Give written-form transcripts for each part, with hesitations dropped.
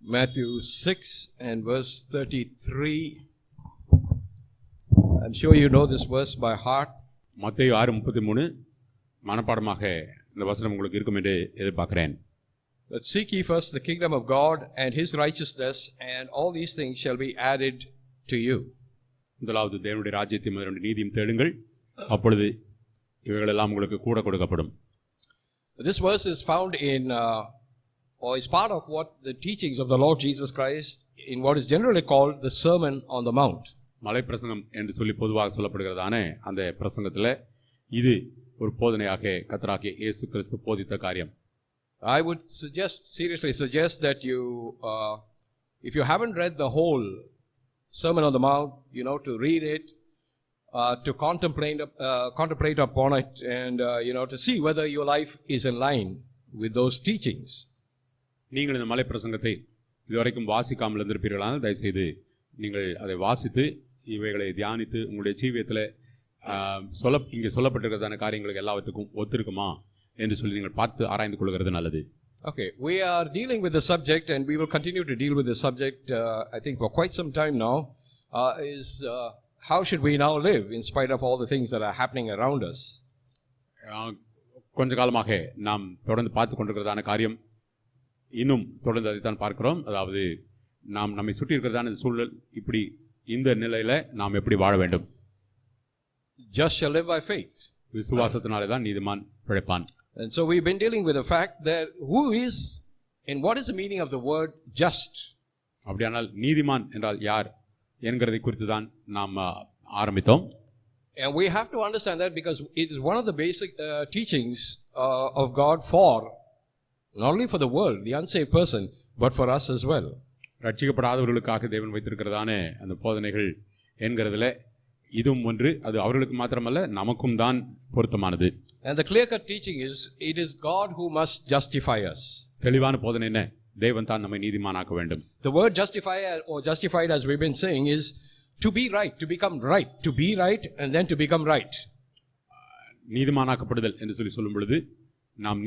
Matthew 6 and verse 33. I'm sure you know this verse by heart. மத்தேயு 6:33 மனப்பாடமாக இந்த வசனம் உங்களுக்கு இருக்கும் என்று எதிர்பார்க்கிறேன். But seek ye first the kingdom of God and his righteousness, and all these things shall be added to you. முதலாவது தேவனுடைய ராஜ்யத்தையும் அவருடைய நீதியையும் தேடுங்கள், அப்பொழுது இவைகள் எல்லாம் உங்களுக்கு கூட கொடுக்கப்படும். This verse is found in or is part of what the teachings of the Lord Jesus Christ in what is generally called the Sermon on the Mount. மலை பிரசங்கம் என்று சொல்லி பொதுவாக சொல்லப்படுகிறதான அந்த பிரசங்கத்தில் இது ஒரு போதனையாக கர்த்தராகிய இயேசு கிறிஸ்து போதித்த காரியம். I would seriously suggest that you, if you haven't read the whole Sermon on the Mount, to read it, to contemplate upon it, and to see whether your life is in line with those teachings. நீங்கள் இந்த மலை பிரசங்கத்தை இதுவரைக்கும் வாசிக்காமல் இருந்திருப்பீர்களானால் தயவுசெய்து நீங்கள் அதை வாசித்து இவைகளை தியானித்து உங்களுடைய ஜீவியத்தில் இங்கே சொல்லப்பட்டிருக்கிறதான காரியங்களுக்கு எல்லாவற்றுக்கும் ஒத்திருக்குமா என்று சொல்லி நீங்கள் பார்த்து ஆராய்ந்து கொள்கிறது நல்லது. Okay, we are dealing with the subject, and we will continue to deal with the subject, I think for quite some time now, is how should we now live in spite of all the things that are happening around us. கொஞ்ச காலமாக நாம் தொடர்ந்து பார்த்து கொண்டிருக்கிறதான காரியம் இன்னும் தொடர்ந்து அதைத்தான் பார்க்கிறோம். அதாவது நாம் நம்மை சுற்றி இருக்கிறதான சூழல் இப்படி இந்த நிலையில நாம் எப்படி வாழ வேண்டும். Just shall live by faith. விசுவாசத்தினாலே தான் நீதிமான் பிழைப்பான். And so we've been dealing with the fact that who is and what is the meaning of the word just. அப்படியானால் நீதிமான் என்றால் யார் என்கிறதை குறித்து தான் நாம் ஆரம்பித்தோம். And we have to understand that because it is one of the basic teachings of God for not only for the world, the unsaved person, but for us as well. ரட்சிக்கப்படாதவர்களுக்காக தேவன் வைத்திருக்கிறதான அந்த போதனைகள் என்கிறதுல இதுவும் ஒன்று. அது அவர்களுக்கு மாத்திரமல்ல நமக்கும் தான் பொருத்தமானது. And the clear cut teaching is it is God who must justify us. தெளிவான போதனை என்ன? தேவன் தான் நம்மை நீதிமானாக்க வேண்டும். The word justify or justified as we've been saying is to be right, to become right, to be right and then to become right. நீதிமானாக்கப்படுதல் என்று சொல்லும் பொழுது நாம்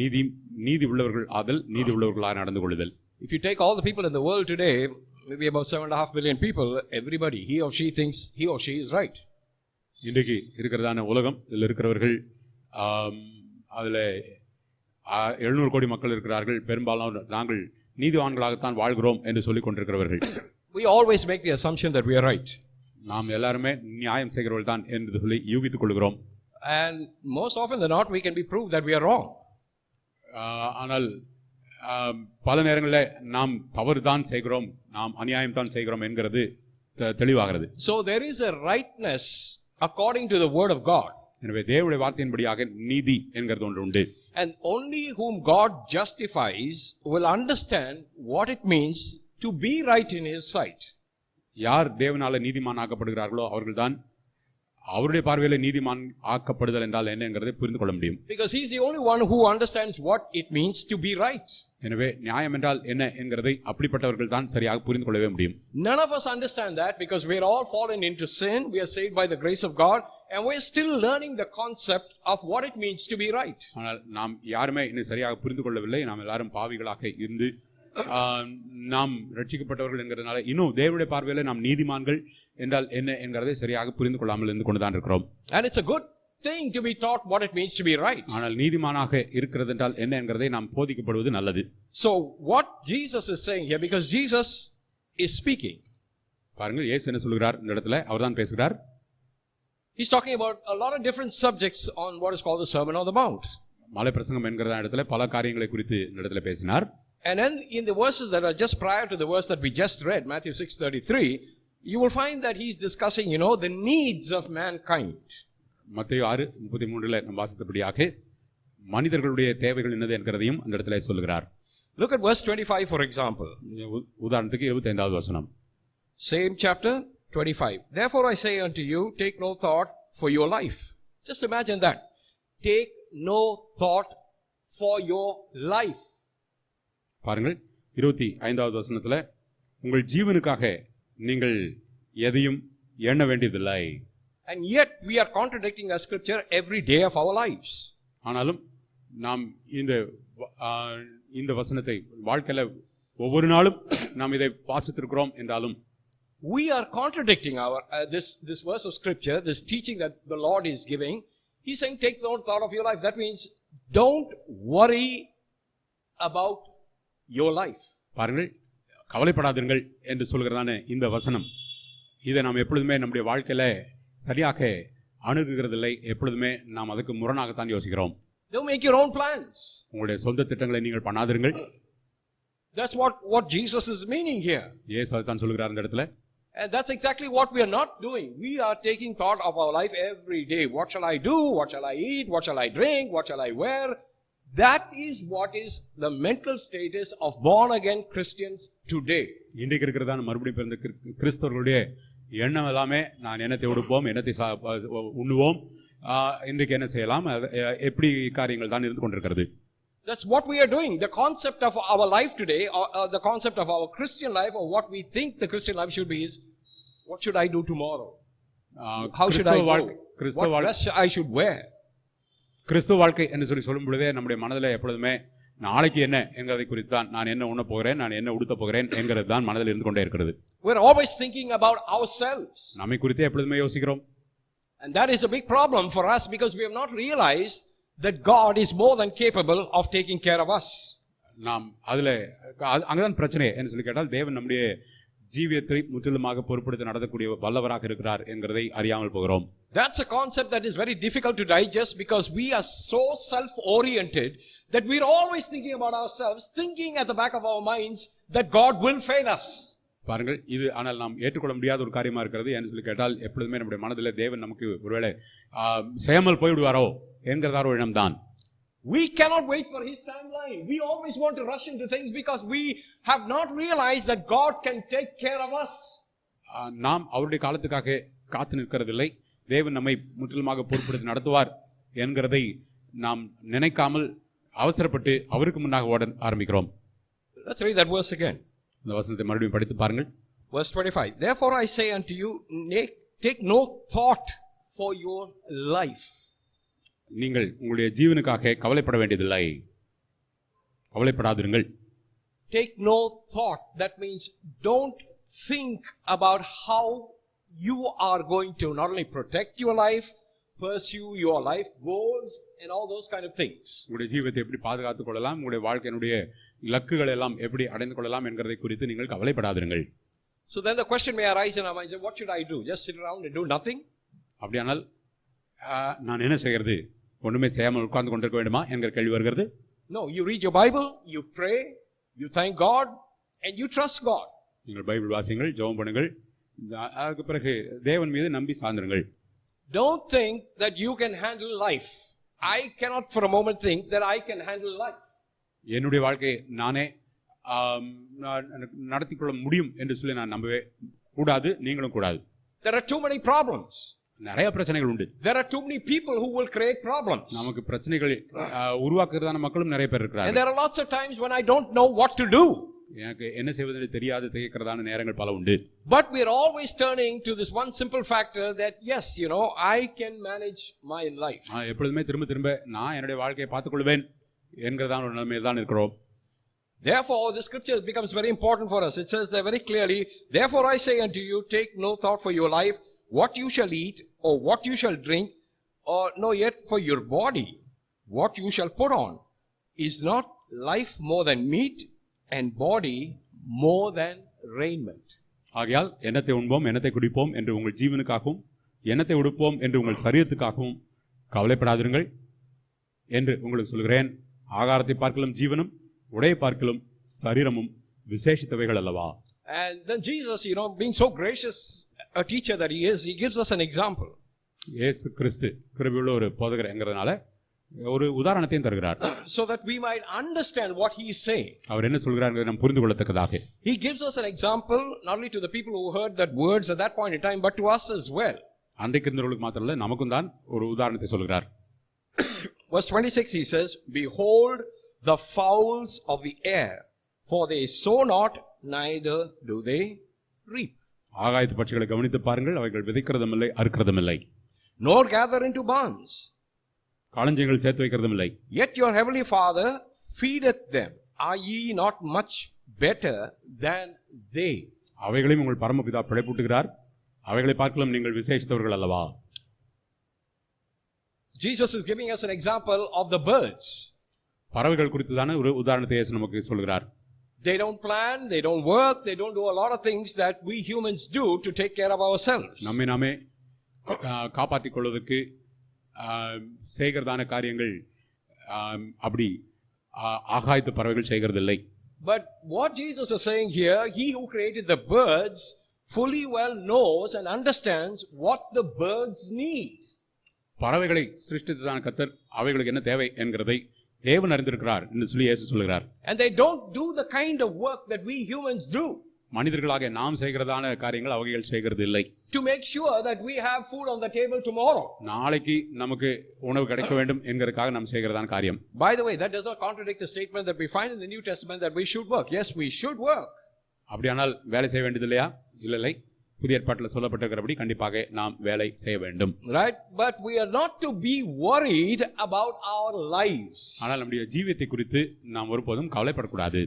நீதி உள்ளவர்கள் ஆதல், நீதி உள்ளவர்களாக நடந்து கொள்ளுதல். If you take all the people in the world today, maybe about 7.5 billion people, everybody he or she thinks he or she is right. இன்றைக்கு இருக்கிறதான உலகம் இதில் இருக்கிறவர்கள் அதில் 700 கோடி மக்கள் இருக்கிறார்கள். பெரும்பாலும் நாங்கள் நீதிவான்களாகத்தான் வாழ்கிறோம் என்று சொல்லிக் கொண்டிருக்கிறவர்கள். We always make the assumption that we are right. நாம் எல்லாருமே நியாயம் செய்கிறவர்கள் தான் என்று சொல்லி யூகித்துக் கொள்கிறோம். And most often than not we can be proved that we are wrong. ஆனால் பல நேரங்களில் நாம் தவறு தான் செய்கிறோம், நாம் அநியாயம் தான் செய்கிறோம் என்கிறது தெளிவாகிறது. So there is a rightness according to the word of God. எனவே தேவனுடைய வார்த்தையின்படியாக நீதி என்கிறது ஒன்று உண்டு. And only whom God justifies will understand what it means to be right in his sight. யார் தேவனால நீதிமான் ஆக்கப்படுகிறார்களோ அவர்கள்தான் அவருடைய பார்வையில நீதிமான் ஆக்கப்படுதல் என்றால் என்ன என்கிறதை புரிந்து கொள்ள முடியும். Because he is the only one who understands what it means to be right. எனவே நியாயம் என்றால் என்ன என்கிறதை அப்படிப்பட்டவர்கள் தான் சரியாக புரிந்து கொள்ளவே முடியும். None of us understand that because we are all fallen into sin. We are saved by the grace of God and we are still learning the concept of what it means to be right. ஆனால் நாம் யாருமே இன்னும் சரியாக புரிந்து கொள்ளவில்லை. நாம் எல்லாரும் பாவிகளாக இருந்து நாம் ரட்சிக்கப்பட்டவர்கள் என்கிறதுனால இன்னும் தேவனுடைய பார்வையில நாம் நீதிமான்கள் என்றால் என்ன என்கிறதை சரியாக புரிந்து கொள்ளாமல் இருந்து கொண்டுதான் இருக்கிறோம். And it's a good thing to be taught what it means to be right. ஆனால் நீதிமானாக இருக்கிறது என்றால் என்ன என்கிறதை நாம் போதிக்கப்படுவது நல்லது. So what Jesus is saying here, because Jesus is speaking. பாருங்கள் இயேசு என்ன சொல்கிறார் இந்த இடத்துல? அவர்தான் பேசுகிறார். He's talking about a lot of different subjects on what is called the Sermon on the Mount. மலை பிரசங்கம் என்கிற இடத்துல பல காரியங்களை குறித்து இந்த இடத்துல பேசினார். And then in the verses that are just prior to the verse that we just read, Matthew 6:33, you will find that he's discussing, the needs of mankind. மத்தேயு 6:33 நாம் வாசித்தபடியாக மனிதர்களுடைய தேவைகள் என்னது என்கிறதையும் அந்த இடத்துல சொல்கிறார். Look at verse 25 for example. உதாரணத்துக்கு 25வது வசனம். Same chapter 25. Therefore I say unto you, take no thought for your life. Just imagine that. Take no thought for your life. பாருங்கள் 25வது வசனத்துல உங்கள் ஜீவனுக்காக நீங்கள் எதையும் எண்ண வேண்டியதில்லை. And yet we are contradicting the scripture every day of our lives. ஆனாலும் நாம் இந்த வசனத்தை வாழ்க்கையில ஒவ்வொரு நாளும் நாம் இதை வாசித்திருக்கிறோம் என்றாலும் we are contradicting our this verse of scripture, this teaching that the Lord is giving. He's saying take no thought of your life. That means don't worry about your life. பாருங்கள், கவலைப்படாதீர்கள் என்று சொல்கிறதான இந்த வசனம், இதை நாம் எப்பொழுதுமே நம்முடைய வாழ்க்கையில சரியாக அணுகுகிறதில்லை. எப்பொழுதுமே நாம் அதுக்கு முரணாகத்தான் யோசிக்கிறோம். Don't make your own plans. உங்களுடைய சொந்த திட்டங்களை நீங்கள் பண்ணாதீர்கள். That's what Jesus is meaning here. இயேசு அதைத்தான் சொல்கிறார் இந்த இடத்துல. And that's exactly what we are not doing. We are taking thought of our life every day. What shall I do? What shall I eat? What shall I drink? What shall I wear? That is what is the mental status of born again Christians today. இன்றைக்கு இருக்கிறதான மறுபடியும் பிறந்த கிறிஸ்தவர்களுடைய எண்ணம் எல்லாமே நான் என்னத்தை உடுப்போம், என்னத்தை உண்ணுவோம், இன்றைக்கு என்ன செய்யலாம், எப்படி காரியங்கள் தான் இருந்து கொண்டிருக்கிறது. That's what we are doing. The concept of our life today, or the concept of our Christian life, or what we think the Christian life should be is, what should I do tomorrow? How should I go? What dress I should wear? கிறிஸ்துவ வாழ்க்கை என்று சொல்லும் பொழுதே நம்முடைய மனதில் எப்பொழுதுமே நாளைக்கு என்ன என்கிறதை குறித்து தான், நான் என்ன உண்ண போகிறேன், நான் என்ன உடுத்த போகிறேன் என்கிறது தான் மனதில் இருந்து கொண்டே இருக்கிறது. We're always thinking about ourselves. நம்மை குறித்தே எப்பொழுதுமே யோசிக்கிறோம். And that is a big problem for us because we have not realized that God is more than capable of taking care of us. நாம் அதுல அங்கதான் பிரச்சனை என்று சொல்லி கேட்டால், தேவன் நம்முடைய ஜீவியத்தை முற்றிலுமாக பொறுப்படுத்தி நடத்தக்கூடிய வல்லவராக இருக்கிறார் என்கிறதை அறியாமல் போகிறோம். That's a concept that is very difficult to digest because we are so self-oriented that we are always thinking about ourselves, thinking at the back of our minds that God will fail us. பாருங்கள், இது ஆனால் நாம் ஏற்றுக்கொள்ள முடியாத ஒரு காரியமா இருக்கிறது என்று சொல்லி கேட்டால், எப்பொழுதுமே நம்முடைய மனதில் தேவன் நமக்கு ஒருவேளை செய்யாமல் போய்விடுவாரோ என்கிறதார் ஒரு எண்ணம் தான். We cannot wait for his timeline. We always want to rush into things because we have not realized that God can take care of us. நாம் அவருடைய காலத்துக்காக காத்து நிற்கிறதில்லை. தேவன் நம்மை முற்றிலுமாக பொறுப்படுத்தி நடத்துவார் என்கிறதை நாம் நினைக்காமல் அவசரப்பட்டு அவருக்கு முன்னாக ஓட ஆரம்பிக்கிறோம். Let's read that verse again. இந்த வசனத்தை மறுபடியும் படித்து பாருங்கள். Verse 25. Therefore I say unto you, take no thought for your life. நீங்கள் உங்களுடைய ஜீவனுக்காக கவலைப்பட வேண்டியதில்லை. கவலைப்படாதீர்கள். Take no thought. That means don't think about how you are going to not only protect your life, pursue your life goals and all those kind of things. உங்களுடைய ஜீவியத்தை எப்படி பாதுகாத்துக் கொள்ளலாம், உங்களுடைய வாழ்க்கையினுடைய இலக்குகள் எல்லாம் எப்படி அடைந்து கொள்ளலாம் என்கிறதை குறித்து நீங்கள் கவலைப்படாதீர்கள். So then the question may arise in our minds, what should I do? Just sit around and do nothing? அப்படியானால் நான் என்ன செய்கிறது, ஒண்ணுமே செய்யாமல் உட்கார்ந்து கொண்டிருக்க வேண்டுமா என்கிற கேள்வி வருகிறது. No, you read your Bible, you pray, you thank God and you trust God. நீங்கள் பைபிள் வாசியுங்கள், ஜெபம் பண்ணுங்கள், அதுக்கு பிறகு தேவன் மீது நம்பி சார்ந்திருங்கள். Don't think that you can handle life. I cannot for a moment think that I can handle life. என்னுடைய வாழ்க்கையை நானே நடத்திக் கொள்ள முடியும் என்று சொல்லி நான் நம்பவே கூடாது, நீங்களும் கூடாது. There are too many problems. நிறைய பிரச்சனைகள் உண்டு. There are too many people who will create problems. நமக்கு பிரச்சனைகள் உருவாக்குறதான மக்களும் நிறைய பேர் இருக்கிறார்கள். And there are lots of times when I don't know what to do. எனக்கு என்ன செய்வதென்று தெரியாது திகைக்கிறதான நேரங்கள் பல உண்டு. But we are always turning to this one simple factor that yes, you know, I can manage my life. எப்பொழுதுமே திரும்ப திரும்ப நான் என்னுடைய வாழ்க்கையை பார்த்துக் கொள்வேன் என்கிறதான ஒரு நிலைமையில் தான் இருக்கிறோம். Therefore, the scripture becomes very important for us. It says there very clearly, therefore I say unto you, take no thought for your life, what you shall eat, or what you shall drink, or no yet for your body, what you shall put on. Is not life more than meat, and body more than raiment? ஆகையால் என்னத்தை உண்போம், என்னத்தை குடிப்போம் என்று உங்கள் ஜீவனுக்காகவும், என்னத்தை உடுப்போம் என்று உங்கள் சரீரத்துக்காகவும் கவலைப்படாதீர்கள் என்று உங்களுக்கு சொல்கிறேன். ஆகாரத்தை பார்க்கலும் ஜீவனும், உடையை பார்க்கலும் சரீரமும் விசேஷித்தவைகள் அல்லவா. And then Jesus, you know, being so gracious a teacher that he is, he gives us an example. இயேசு கிறிஸ்து கிருபையுள்ள ஒரு போதகர் என்கிறதுனால ஒரு உதாரணத்தையும் தருகிறார். So that we might understand what he is saying. அவர் என்ன சொல்கிறார் என்பதை நாம் புரிந்து கொள்ளத்தக்கதாக. He gives us an example not only to the people who heard that words at that point in time, but to us as well. அன்றைக்கு இருந்தவர்களுக்கு மாத்திரமல்ல, நமக்கும் தான் ஒரு உதாரணத்தை சொல்கிறார். Verse 26 he says, behold the fowls of the air, for they sow not, neither do they reap. ஆகாயத்து பட்சிகளை கவனித்து பாருங்கள், அவைகள் விதைக்கிறதும் இல்லை, அறுக்கிறதும் இல்லை, nor gather into barns, களஞ்சியங்கள் சேர்த்து வைக்கிறதும் இல்லை. Yet your heavenly Father feedeth them. Are ye not much better than they. அவைகளையும் உங்கள் பரமபிதா பிழைப்பூட்டுகிறார். அவைகளை பார்க்கலாம் நீங்கள் விசேஷித்தவர்கள் அல்லவா? Jesus is giving us an example of the birds. பறவைகள் குறித்துதான ஒரு உதாரணத்தை இயேசு நமக்கு சொல்கிறார். They don't plan, they don't work, they don't do a lot of things that we humans do to take care of ourselves. நம்மை நாமே காப்பாற்றிக் கொள்வதற்கு செய்கிறதான காரியங்கள் அப்படி ஆகாயத்து பறவைகள் செய்கிறதில்லை. But what Jesus is saying here, he who created the birds fully well knows and understands what the birds need. பறவைகளை சிருஷ்டித்ததான கர்த்தர் அவைகளுக்கு என்ன தேவை என்கிறதை தேவன் அறிந்திருக்கிறார் என்று சொல்லி இயேசு சொல்கிறார். And they don't do the kind of work that we humans do. மனிதர்களாக நாம் செய்கிறதான காரியங்கள் அவைகள் செய்கிறது இல்லை. To make sure that we have food on the table tomorrow. நாளைக்கு நமக்கு உணவு கிடைக்க வேண்டும் என்கிறதுக்காக நாம் செய்கிறதான காரியம். By the way, that does not contradict the statement that we find in the New Testament that we should work. Yes, we should work. அப்படியானால் வேலை செய்ய வேண்டியது இல்லையா? இல்லை. புதிய ஏற்பாட்டில் சொல்லப்பட்டிருக்கிறபடி கண்டிப்பாக நாம் வேலை செய்ய வேண்டும். Right, but we are not to be worried about our lives. ஆனால் நம்முடைய ஜீவியத்தை குறித்து நாம் ஒருபோதும் கவலைப்படக்கூடாது.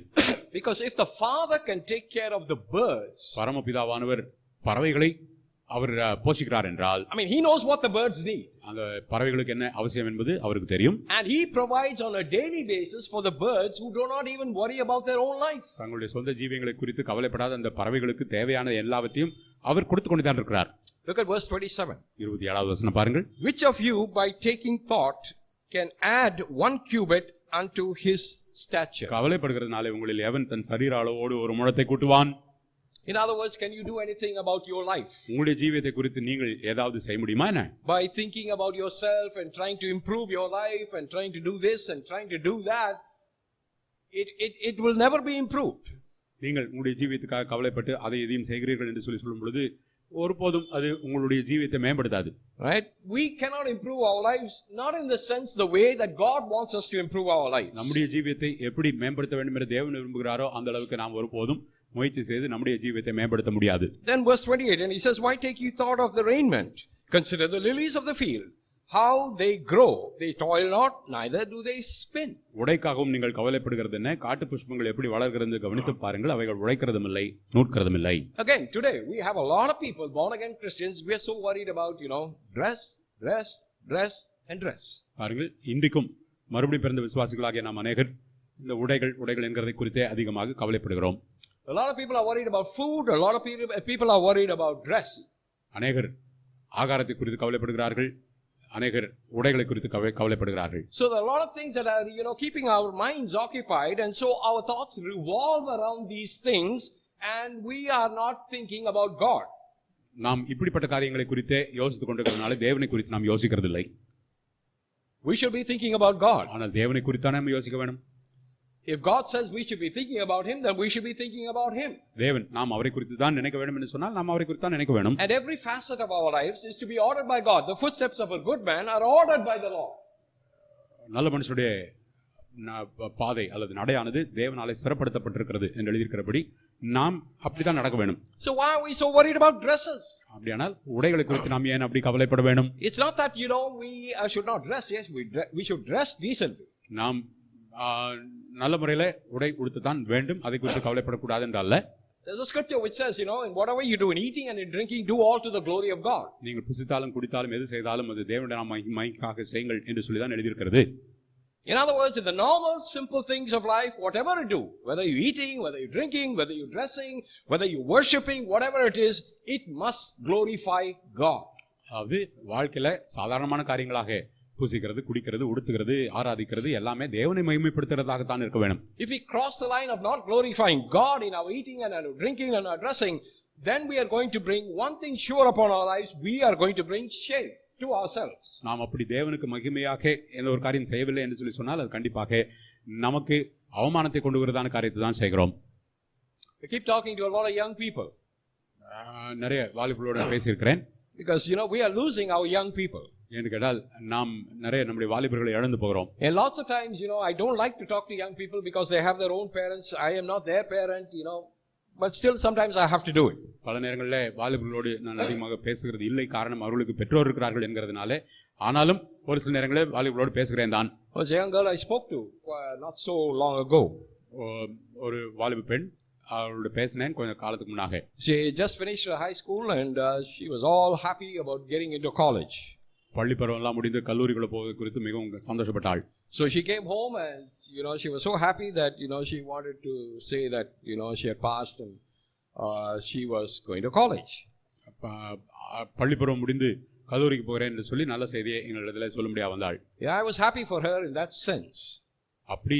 Because if the Father can take care of the birds, பரமபிதாவானவர் பறவைகளை அவர் போஷிக்கிறார் என்றால், I mean, he knows what the birds need. அந்த பறவைகளுக்கு என்ன அவசியம் என்பது அவருக்கு தெரியும். And he provides on a daily basis for the birds who do not even worry about their own life. தங்களுடைய சொந்த ஜீவியங்களை குறித்து கவலைப்படாத அந்த பறவைகளுக்கு தேவையான எல்லாவற்றையும் அவர் கொடுத்து கொண்டு தான் இருக்கிறார். Look at verse 27. 27வது வசனம் பாருங்கள். Which of you by taking thought can add 1 cubit unto his stature? கவலைப்படுகிறதுனால உங்களில் எவன் தன் சரீர அளவோடு ஒரு முழத்தை கூட்டுவான்? In other words, can you do anything about your life? உங்களுடைய ஜீவியத்தை குறித்து நீங்கள் ஏதாவது செய்ய முடியுமா என்ன? By thinking about yourself and trying to improve your life and trying to do this and trying to do that, it will never be improved. நீங்கள் உங்களுடைய ஜீவியத்துக்காக கவலைப்பட்டு அதை எதையும் செய்கிறீர்கள் என்று சொல்லும் பொழுது ஒருபோதும் அது உங்களுடைய ஜீவியத்தை மேம்படுத்தாது. Right? We cannot improve our lives not in the sense the way that God wants us to improve our lives. நம்முடைய ஜீவியத்தை எப்படி மேம்படுத்த வேண்டும் என்று தேவன் விரும்புகிறாரோ அந்த அளவுக்கு நாம் ஒருபோதும் முயற்சி செய்து நம்முடைய ஜீவியத்தை மேம்படுத்த முடியாது. Then verse 28, and he says, why take ye thought of the raiment? Consider the lilies of the field, how they grow, they toil not, neither do they spin. உடைக்காகவும் நீங்கள் கவலைப்படுகிறது என்ன? காட்டு புஷ்பங்கள் எப்படி வளர்கிறது கவனித்து பாருங்கள், அவைகள் உழைக்கிறதும் இல்லை நூற்கிறதும் இல்லை. Again, today we have a lot of people, born again Christians, we are so worried about, dress and dress. பாருங்கள், இன்றைக்கும் மறுபடியும் பிறந்த விசுவாசிகளாகிய நாம் அநேகர் இந்த உடைகள் என்கிறதை குறித்தே அதிகமாக கவலைப்படுகிறோம். A lot of people are worried about food, a lot of people are worried about dress. அநேகர் ஆகாரத்தை குறித்து கவலைப்படுகிறார்கள், அநேகர் உடைகளை குறித்து கவலைப்படுகிறார்கள். So there are a lot of things that are keeping our minds occupied, and so our thoughts revolve around these things and we are not thinking about God. நாம் இப்படிப்பட்ட காரியங்களை குறித்தே யோசித்துக் கொண்டிருக்கிறதுனால தேவனை குறித்து நாம் யோசிக்கிறதில்லை. We should be thinking about God. ஆனால் தேவனை குறித்து நாம் யோசிக்க வேண்டும். If God says we should be thinking about him, then we should be thinking about him. தேவன் நாம் அவரை குறித்து தான் நினைக்க வேண்டும் என்று சொன்னால் நாம் அவரை குறித்து தான் நினைக்க வேண்டும். And every facet of our lives is to be ordered by God. The footsteps of a good man are ordered by the Lord. நல்ல மனுஷனுடைய பாதை அல்லது நடையானது தேவனாலே சிறப்படுத்தப்பட்டிருக்கிறது என்று எழுதியிருக்கிறபடி நாம் அப்படிதான் நடக்க வேண்டும். So why are we so worried about dresses? அப்படியானால் உடைகளை குறித்து நாம் ஏன் அப்படி கவலைப்பட வேண்டும்? It's not that we should not dress. Yes, we should dress decently. நாம் நல்ல முறையில உடை உடுத்த தான் வேண்டும், அதை குறித்து கவலைப்படக்கூடாது என்றல்ல. There's a scripture which says, in whatever you do in eating and in drinking, do all to the glory of God. நீங்கள் புசித்தாலும் குடித்தாலும் எது செய்தாலும் அது தேவனுடைய மகிமைக்காக செய்யுங்கள் என்று சொல்லி தான் எழுதியிருக்கிறது. In other words, in the normal simple things of life, whatever you do, whether you're eating, whether you're drinking, whether you're dressing, whether you're worshiping, whatever it is, it must glorify God. அது வாழ்க்கையில சாதாரணமான காரியங்களாக புசிக்கிறது, குடிக்கிறது, உடுத்துகிறது, ஆராதிக்கிறது எல்லாமே தேவனை மகிமைப்படுத்துறதாக தான் இருக்க வேண்டும். If we cross the line of not glorifying God in our eating and our drinking and our dressing, then we are going to bring one thing sure upon our lives, we are going to bring shame to ourselves. நாம் அப்படி தேவனுக்கு மகிமையாக எந்த ஒரு காரியம் செய்யவில்லை என்று சொல்லி சொன்னால் அது கண்டிப்பாக நமக்கு அவமானத்தை கொண்டு வருவதான காரியத்தை தான் செய்கிறோம். We keep talking to a lot of young people. நிறைய வாலிபர்களோட பேசியிருக்கிறேன். Because we are losing our young people. என்று கேட்டால் நாம் நிறைய நம்முடைய வாலிபர்களை இழந்து போகிறோம். And lots of times, I don't like to talk to young people because they have their own parents. I am not their parent, but still sometimes I have to do it. பல நேரங்களில் வாலிபர்களோடு நான் அதிகமாக பேசுகிறது இல்லை, காரணம் அவர்களுக்கு பெற்றோர் இருக்கிறார்கள் என்கிறதுனால. ஆனாலும் ஒரு சில நேரங்களில் வாலிபர்களோடு பேசுகிறேன் தான். There was a young girl I spoke to not so long ago. ஒரு வாலிப பெண் அவரோட பேசினேன் கொஞ்சம் காலத்துக்கு முன்னாக. She just finished her high school and she was all happy about getting into college. பள்ளி பருவம் எல்லாம் முடிந்து கல்லூரிக்குள்ள போவது குறித்து மிகவும் சந்தோஷப்பட்டாள். So she came home and she was so happy that she wanted to say that she had passed and she was going to college. பள்ளி பருவம் முடிந்து கல்லூரிக்கு போகிறேன் என்று சொல்லி நல்ல செய்தியை எங்களிடத்தில் சொல்லும்படியா வந்தாள். Yeah, I was happy for her in that sense. அப்படி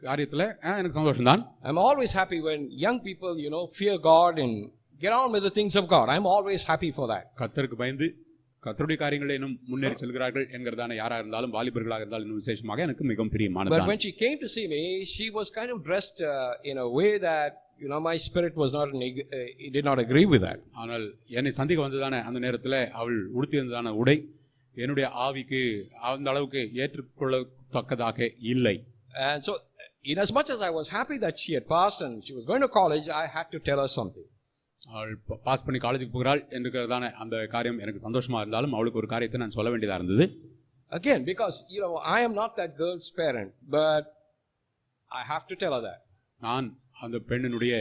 காரியத்துல எனக்கு சந்தோஷம் தான். I'm always happy when young people fear God and get on with the things of God. I'm always happy for that. கர்த்தருக்கு பயந்து கர்த்தருடைய காரியங்களை இன்னும் முன்னேறி செல்கிறார்கள் என்கிறதான யாரா இருந்தாலும் வாலிபர்களாக இருந்தாலும் இன்னும் விசேஷமாக எனக்கு மிகவும் பிரியமானது. But when she came to see me, she was kind of dressed in a way that my spirit was not it did not agree with that. ஆனால் என்னை சந்திக்க வந்ததான அந்த நேரத்தில் அவள் உடுத்தியிருந்ததான உடை என்னுடைய ஆவிக்கு அந்த அளவுக்கு ஏற்றுக்கொள்ளத்தக்கதாக இல்லை. And so in as much as I was happy that she had passed and she was going to college, I had to tell her something. அவள் பாஸ் பண்ணி காலேஜுக்கு போகிறாள் என்கிறதான அந்த காரியம் எனக்கு சந்தோஷமா இருந்தாலும் அவளுக்கு ஒரு காரியத்தை நான் சொல்ல வேண்டியதா இருந்தது. Again, because I am not that girl's parent, but I have to tell her that. நான் அந்த பெண்ணினுடைய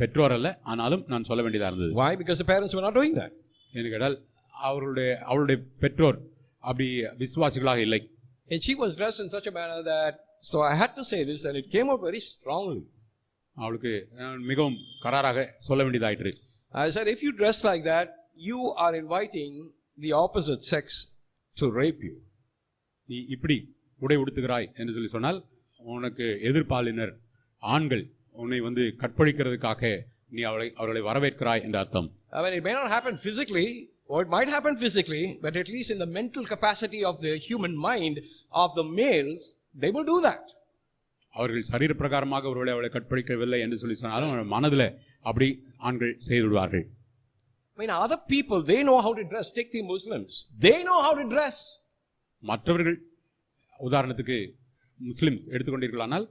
பெற்றோர் அல்ல, ஆனாலும் நான் சொல்ல வேண்டியதா இருந்தது. Why? Because the parents were not doing that. என்று கேட்டால் அவளுடைய பெற்றோர் அப்படி விசுவாசிகளாக இல்லை. And she was dressed in such a manner that so I had to say this and it came out very strongly. அவளுக்கு மிகவும் கராராக சொல்ல வேண்டியதாயிற்று. I said, if you dress like that, you are inviting the opposite sex to rape you. நீ இப்படி உடை உடுத்துகிறாய் என்று சொல்லி சொன்னால் உனக்கு எதிர்ப்பாளினர் ஆண்கள் உன்னை கற்பழிக்கிறதுக்காக நீ அவர்களை வரவேற்கிறாய் என்ற அர்த்தம். I mean, it may not happen physically, or it might happen physically, but at least in the mental capacity of the human mind of the males, they will do that. அவர்கள் சரீர பிரகாரமாக ஒருவேளை அவளை கற்பழிக்கவில்லை என்று சொல்லி சொன்னாலும் மனதில் அப்படி ஆண்கள் செய்து விடுவார்கள். I mean, other people, they know how to dress. Take the Muslims. They know how to dress. மற்றவர்கள் உதாரணத்துக்கு முஸ்லிம்ஸ் எடுத்துக்கொண்டீர்களானால்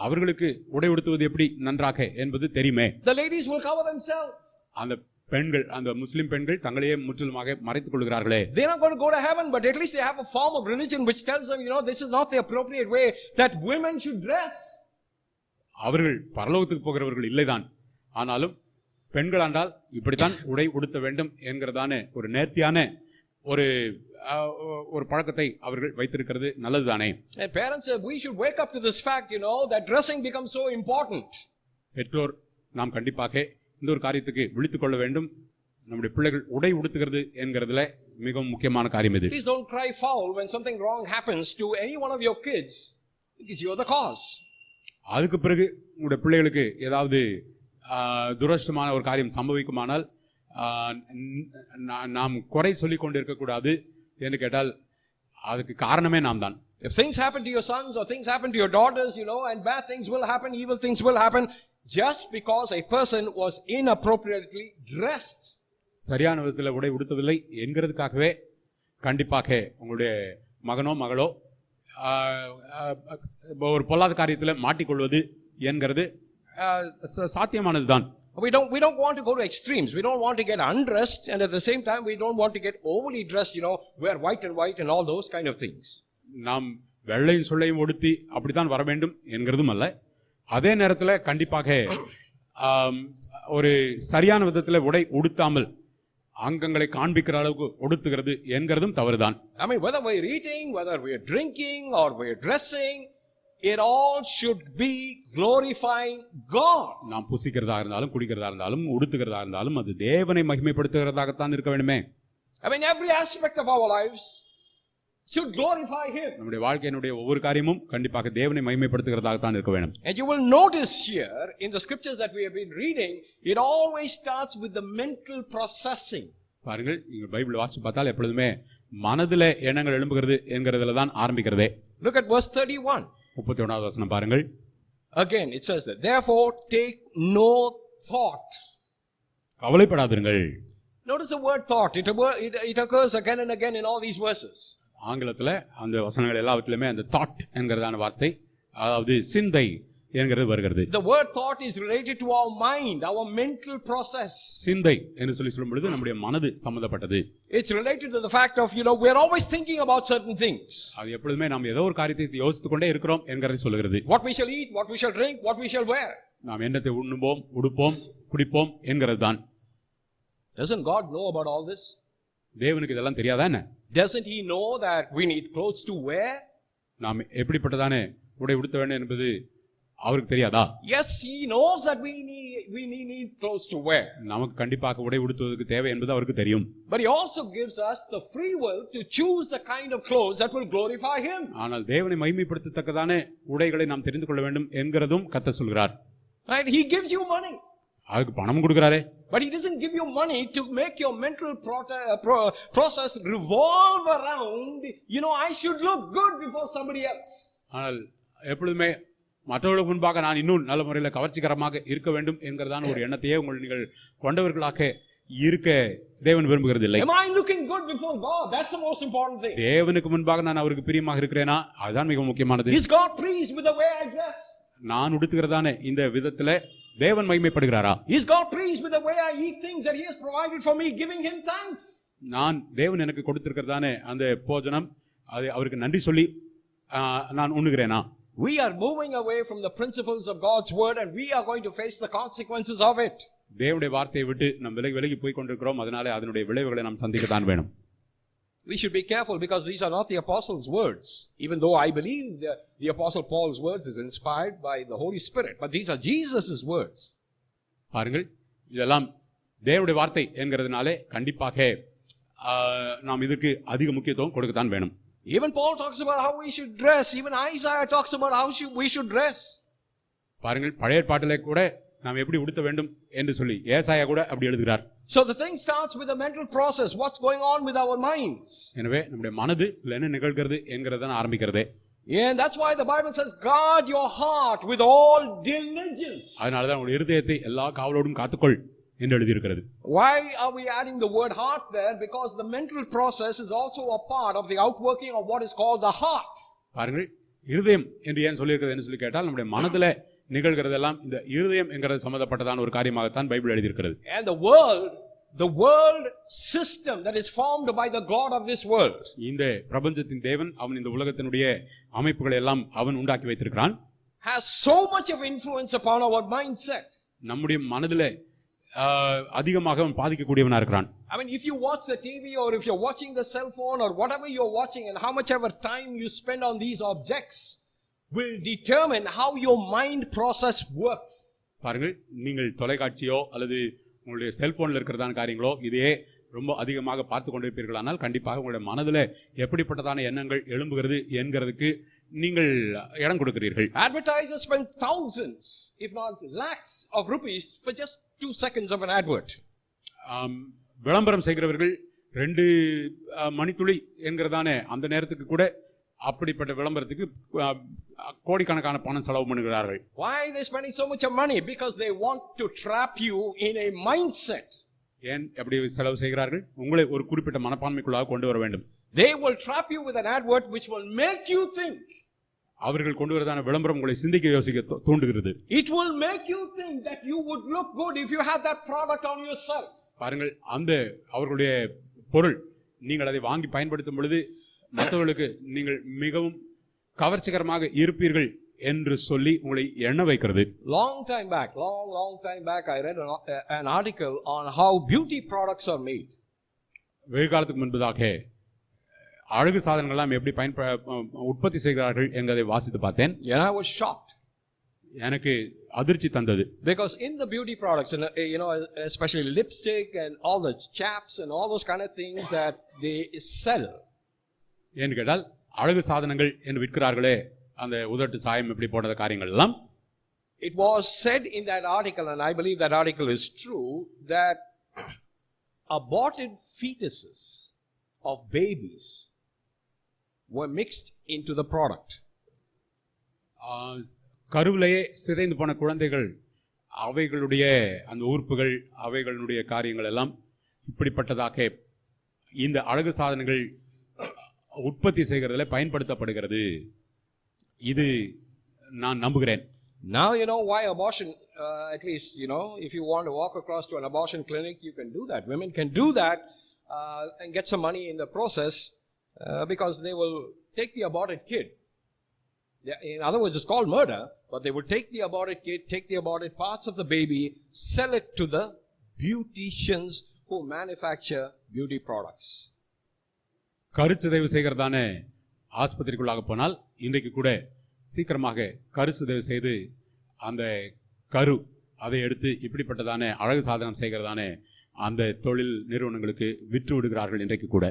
அவர்களுக்கு உடை உடுத்துவது எப்படி நன்றாக என்பது தெரியுமே. The ladies will cover themselves. அந்த பெண்கள் அந்த முஸ்லிம் பெண்கள் தங்களையே முற்றிலுமாக மறைத்துக் கொள்கிறார்களே. They are not going to go to heaven, but at least they have a form of religion which tells them this is not the appropriate way that women should dress. அவர்கள் பரலோகத்துக்கு போகிறவர்கள் இல்லைதான், ஆனாலும் பெண்கள் ஆண்டால் இப்படித்தான் உடை உடுத்த வேண்டும் என்கிறதான ஒரு நேர்த்தியான ஒரு பழக்கத்தை அவர்கள் வைத்திருக்கிறது நல்லதுதானே. And parents, we should wake up to this fact that dressing becomes so important. பெற்றோர் நாம் கண்டிப்பாக இந்த ஒரு காரியத்துக்கு விழித்துக் கொள்ள வேண்டும். நம்முடைய பிள்ளைகள் உடை உடுத்துகிறது என்கிறதுல மிகவும் முக்கியமான காரியம் இது. Please don't cry foul when something wrong happens to any one of your kids, because you are the cause. அதுக்கு பிறகு உங்களுடைய பிள்ளைகளுக்கு ஏதாவது துரஷ்டமான ஒரு காரியம் சம்பவிக்குமானால் நாம் குறை சொல்லிக் கொண்டிருக்க கூடாது என்று கேட்டால் அதுக்கு காரணமே நாம் தான். If things happen to your sons or things happen to your daughters, and bad things will happen, evil things will happen, just because a person was inappropriately dressed. சரியான விதத்தில் உடை உடுத்தவில்லை என்கிறதுக்காகவே கண்டிப்பாக உங்களுடைய மகனோ மகளோ ஒரு பொல்லாத காரியத்தில் மாட்டிக்கொள்வது என்கிறது சாத்தியமானதுதான். We don't want to go to extremes. We don't want to get undressed, and at the same time we don't want to get overly dressed, wear white and all those kind of things. நாம் வெள்ளையும் சொல்லையும் உடுத்தி அப்படித்தான் வர வேண்டும் என்கிறதும் அல்ல, அதே நேரத்தில் கண்டிப்பாக ஒரு சரியான விதத்தில் உடை உடுத்தாமல் அங்கங்களை காண்பிக்கிற அளவுக்கு உடுத்துகிறது என்கிறதும் தவறுதான். I mean, whether we are eating, whether we are drinking or we are dressing, it all should be glorifying God. நாம் புசிக்கிறதா இருந்தாலும் குடிக்கிறதா இருந்தாலும் உடுத்துகிறதா இருந்தாலும் அது தேவனை மகிமைப்படுத்துகிறதாகத்தான் இருக்க வேண்டுமே. I mean, every aspect of our lives should glorify Him. நம்முடைய வாழ்க்கையினுடைய ஒவ்வொரு காரியமும் கண்டிப்பாக தேவனை மகிமைப்படுத்துகிறதாகத்தான் இருக்க வேண்டும். And you will notice here in the scriptures that we have been reading, it always starts with the mental processing. பாருங்கள், நீங்கள் பைபிள் வாசித்து பார்த்தால் எப்பொழுதுமே மனதிலே எண்ணங்கள் எழும்புகிறது என்கிறதுல தான் ஆரம்பிக்கிறதே. Look at verse 31. 31வது வசனம் பாருங்கள். Again it says that therefore take no thought. கவலைப்படாதீர்கள். Notice the word thought. It occurs again and again in all these verses. ஆங்கிலத்தில் அந்த வசனங்கள் எல்லாவற்றிலுமே அந்த தாட் என்கிறதான வார்த்தை, அதாவது சிந்தை என்கிறது வருகிறது. The word thought is related to our mind, our mental process. சிந்தை என்று சொல்லும் பொழுது நம்முடைய மனது சம்பந்தப்பட்டது. It's related to the fact of, we are always thinking about certain things. அது எப்பொழுதுமே நாம் ஏதோ ஒரு காரியத்தை யோசித்துக் கொண்டே இருக்கிறோம் என்கிறதை சொல்கிறது. What we shall eat, what we shall drink, what we shall wear. நாம் என்னத்தை உண்ணுவோம், உடுப்போம், குடிப்போம் என்கிறதுதான். Doesn't God know about all this? தேவனுக்கு இதெல்லாம் தெரியாதா என்ன? Doesn't he know that we need clothes to wear? நாம் எப்படிப்பட்டதானே உடை உடுத்த வேண்டும் என்பது அவருக்கு தெரியாதா? Yes, he knows that we need clothes to wear. நமக்கு கண்டிப்பாக உடை உடுத்துவதற்கு தேவை என்பது அவருக்கு தெரியும். But he also gives us the free will to choose the kind of clothes that will glorify him. ஆனால் தேவனை மகிமைப்படுத்தத்தக்கதான உடைகளை நாம் தெரிந்து கொள்ள வேண்டும் என்கிறதும் கர்த்தர் சொல்கிறார். Right? He gives you money. அதுக்கு பணம் கொடுக்கிறாரே. But he doesn't give you money to make your mental process revolve around, I should look good before somebody else. ஆனால் எப்பொழுதுமே மற்றவர்களுக்கு முன்பாக நான் இன்னும் நல்ல முறையில் கவர்ச்சிகரமாக இருக்க வேண்டும் என்கிறதான ஒரு எண்ணத்தையே நீங்கள் கொண்டவர்களாக இருக்க தேவன் விரும்புகிறது இல்லை. Am I looking good before God? That's the most important thing. தேவனுக்கு முன்பாக நான் அவருக்கு பிரியமாக இருக்கிறேனா? அதுதான் மிக முக்கியமானது. Is God pleased with the way I dress? நான் உடுத்துகிறதான இந்த விதத்திலே தேவன் மகிமைப்படுகிறாரா? Is God pleased with the way I eat things that he has provided for me, giving him thanks? நான் தேவன் எனக்கு கொடுத்திருக்கிறதானே அந்த போஜனம் அது அவருக்கு நன்றி சொல்லி நான் உண்ணுகிறேனா? We are moving away from the principles of God's word and we are going to face the consequences of it. தேவனுடைய வார்த்தையை விட்டு நாம் விலகி போய் கொண்டிருக்கிறோம். அதனாலே அதனுடைய விளைவுகளை நாம் சந்திக்க தான் வேணும். We should be careful because these are not the apostles' words. Even though I believe the apostle Paul's words is inspired by the Holy Spirit, but these are Jesus' words. பாருங்கள், இதெல்லாம் தேவனுடைய வார்த்தை என்கிறதுனாலே கண்டிப்பாக நாம் இதற்கு அதிக முக்கியத்துவம் கொடுக்கத்தான் வேணும். Even Paul talks about how we should dress. Even Isaiah talks about how we should dress. பாருங்கள், பழைய ஏற்பாட்டிலே கூட நாம் எப்படி உடுத்த வேண்டும் என்று சொல்லி ஏசாயா கூட அப்படி எழுதுகிறார். So the thing starts with a mental process. What's going on with our minds? எனவே நம்முடைய மனது என்ன நிகழ்கிறது என்கிறத ஆரம்பிக்கிறதே. And that's why the Bible says guard your heart with all diligence. அதனால தான் உங்களுடைய இதயத்தை எல்லா காவலோடும் காத்துக்கொள் என்று எழுதி இருக்கிறது. Why are we adding the word heart there? Because the mental process is also a part of the outworking of what is called the heart. பாருங்கள், இருதயம் என்று ஏன் சொல்லி இருக்கிறது என்று சொல்லி கேட்டால் நம்முடைய மனதிலே நிகழ்கிறதெல்லாம் இந்த இருதயம் என்கிறது சம்பந்தப்பட்டதான ஒரு காரியமாகத்தான் பைபிள் எழுதி இருக்கிறது. And the world system that is formed by the god of this world. இந்த பிரபஞ்சத்தின் தேவன் அவன் இந்த உலகத்தினுடைய அமைப்புகளை எல்லாம் அவன் உண்டாக்கி வைத்திருக்கிறான். Has so much of influence upon our mindset. நம்முடைய மனதிலே அதிகமாக அவன் பாதிக்கக்கூடியவனா இருக்கிறான். I mean, if you watch the TV or if you're watching the cell phone or whatever you're watching and how much ever time you spend on these objects will determine how your mind process works. பாருங்கள், நீங்கள் தொலைக்காட்சியோ அல்லது உங்களுடைய செல்போன்ல இருக்கிறதான காரியங்களோ இதையே ரொம்ப அதிகமாக பார்த்து கொண்டிருப்பீர்களானால் கண்டிப்பாக உங்களுடைய மனதில் எப்படிப்பட்டதான எண்ணங்கள் எழும்புகிறது என்கிறதுக்கு நீங்கள் இடம் கொடுக்கிறீர்கள். Advertisers spend thousands if not lakhs of rupees for just 2 seconds of an advert. விளம்பரம் செய்கிறவர்கள் 2 மணித்துளி என்கிறதான அந்த நேரத்துக்கு கூட அப்படிப்பட்ட விளம்பரத்துக்கு கோடிக்கணக்கான பணம் செலவு பண்ணுகிறார்கள். Why are they spending so much of money? Because they want to trap you in a mindset. ஏன் அப்படி செலவு செய்கிறார்கள்? உங்களை ஒரு குறிப்பிட்ட மனப்பான்மைக்குள்ளாக கொண்டு வர வேண்டும். They will trap you with an advert which will make you think. அவர்கள் கொண்டு வரதான விளம்பரம் உங்களை சிந்திக்க யோசிக்க தூண்டுகிறது. It will make you think that you would look good if you have that product on yourself. பாருங்கள், அந்த அவர்களுடைய பொருள் நீங்கள் அதை வாங்கி பயன்படுத்தும் பொழுது மற்றவர்களுக்கு நீங்கள் மிகவும் கவர்ச்சிகரமாக இருப்பீர்கள் என்று சொல்லி உங்களை எண்ண வைக்கிறது. Long time back I read an article on how beauty products are made. வெகு காலத்துக்கு முன்பதாக அழகு சாதனங்கள் எல்லாம் எப்படி உற்பத்தி செய்கிறார்கள் என்பதை வாசித்து பார்த்தேன். And I was shocked. எனக்கு அதிர்ச்சி தந்தது. Because in the beauty products, especially lipstick and all the chaps and all those kind of things that they sell. ஏன்னு கேட்டால் அழகு சாதனங்கள் என்று விற்கிறார்களே, அந்த உதட்டு சாயம் இப்படி போன்ற காரியங்கள் எல்லாம். It was said in that article, and I believe that article is true, that aborted fetuses of babies were mixed into the product. கருவிலேயே சிதைந்து போன குழந்தைகள் அவைகளுடைய அந்த உறுப்புகள் அவைகளுடைய காரியங்கள் எல்லாம் இப்படிப்பட்டதாக இந்த அழகு சாதனங்கள் உற்பத்தி செய்கிறதுல பயன்படுத்தப்படுகிறது. இது நான் நம்புகிறேன். Now you know why abortion, at least, you know, if you want to walk across to an abortion clinic, you can do that. Women can do that and get some money in the process because they will take the aborted kid. In other words, it's called murder, but they would take the aborted kid, take the aborted parts of the baby, sell it to the beauticians who manufacture beauty products. கருச்சிதைவு செய்கிறதான ஆஸ்பத்திரிக்குள்ளாக போனால் இன்றைக்கு கூட சீக்கிரமாக கருச்சிதைவு செய்து அந்த கரு அதை எடுத்து இப்படிப்பட்டதான அழகு சாதனம் செய்கிறதான அந்த தொழில் நிறுவனங்களுக்கு விற்று விடுகிறார்கள் இன்றைக்கு கூட.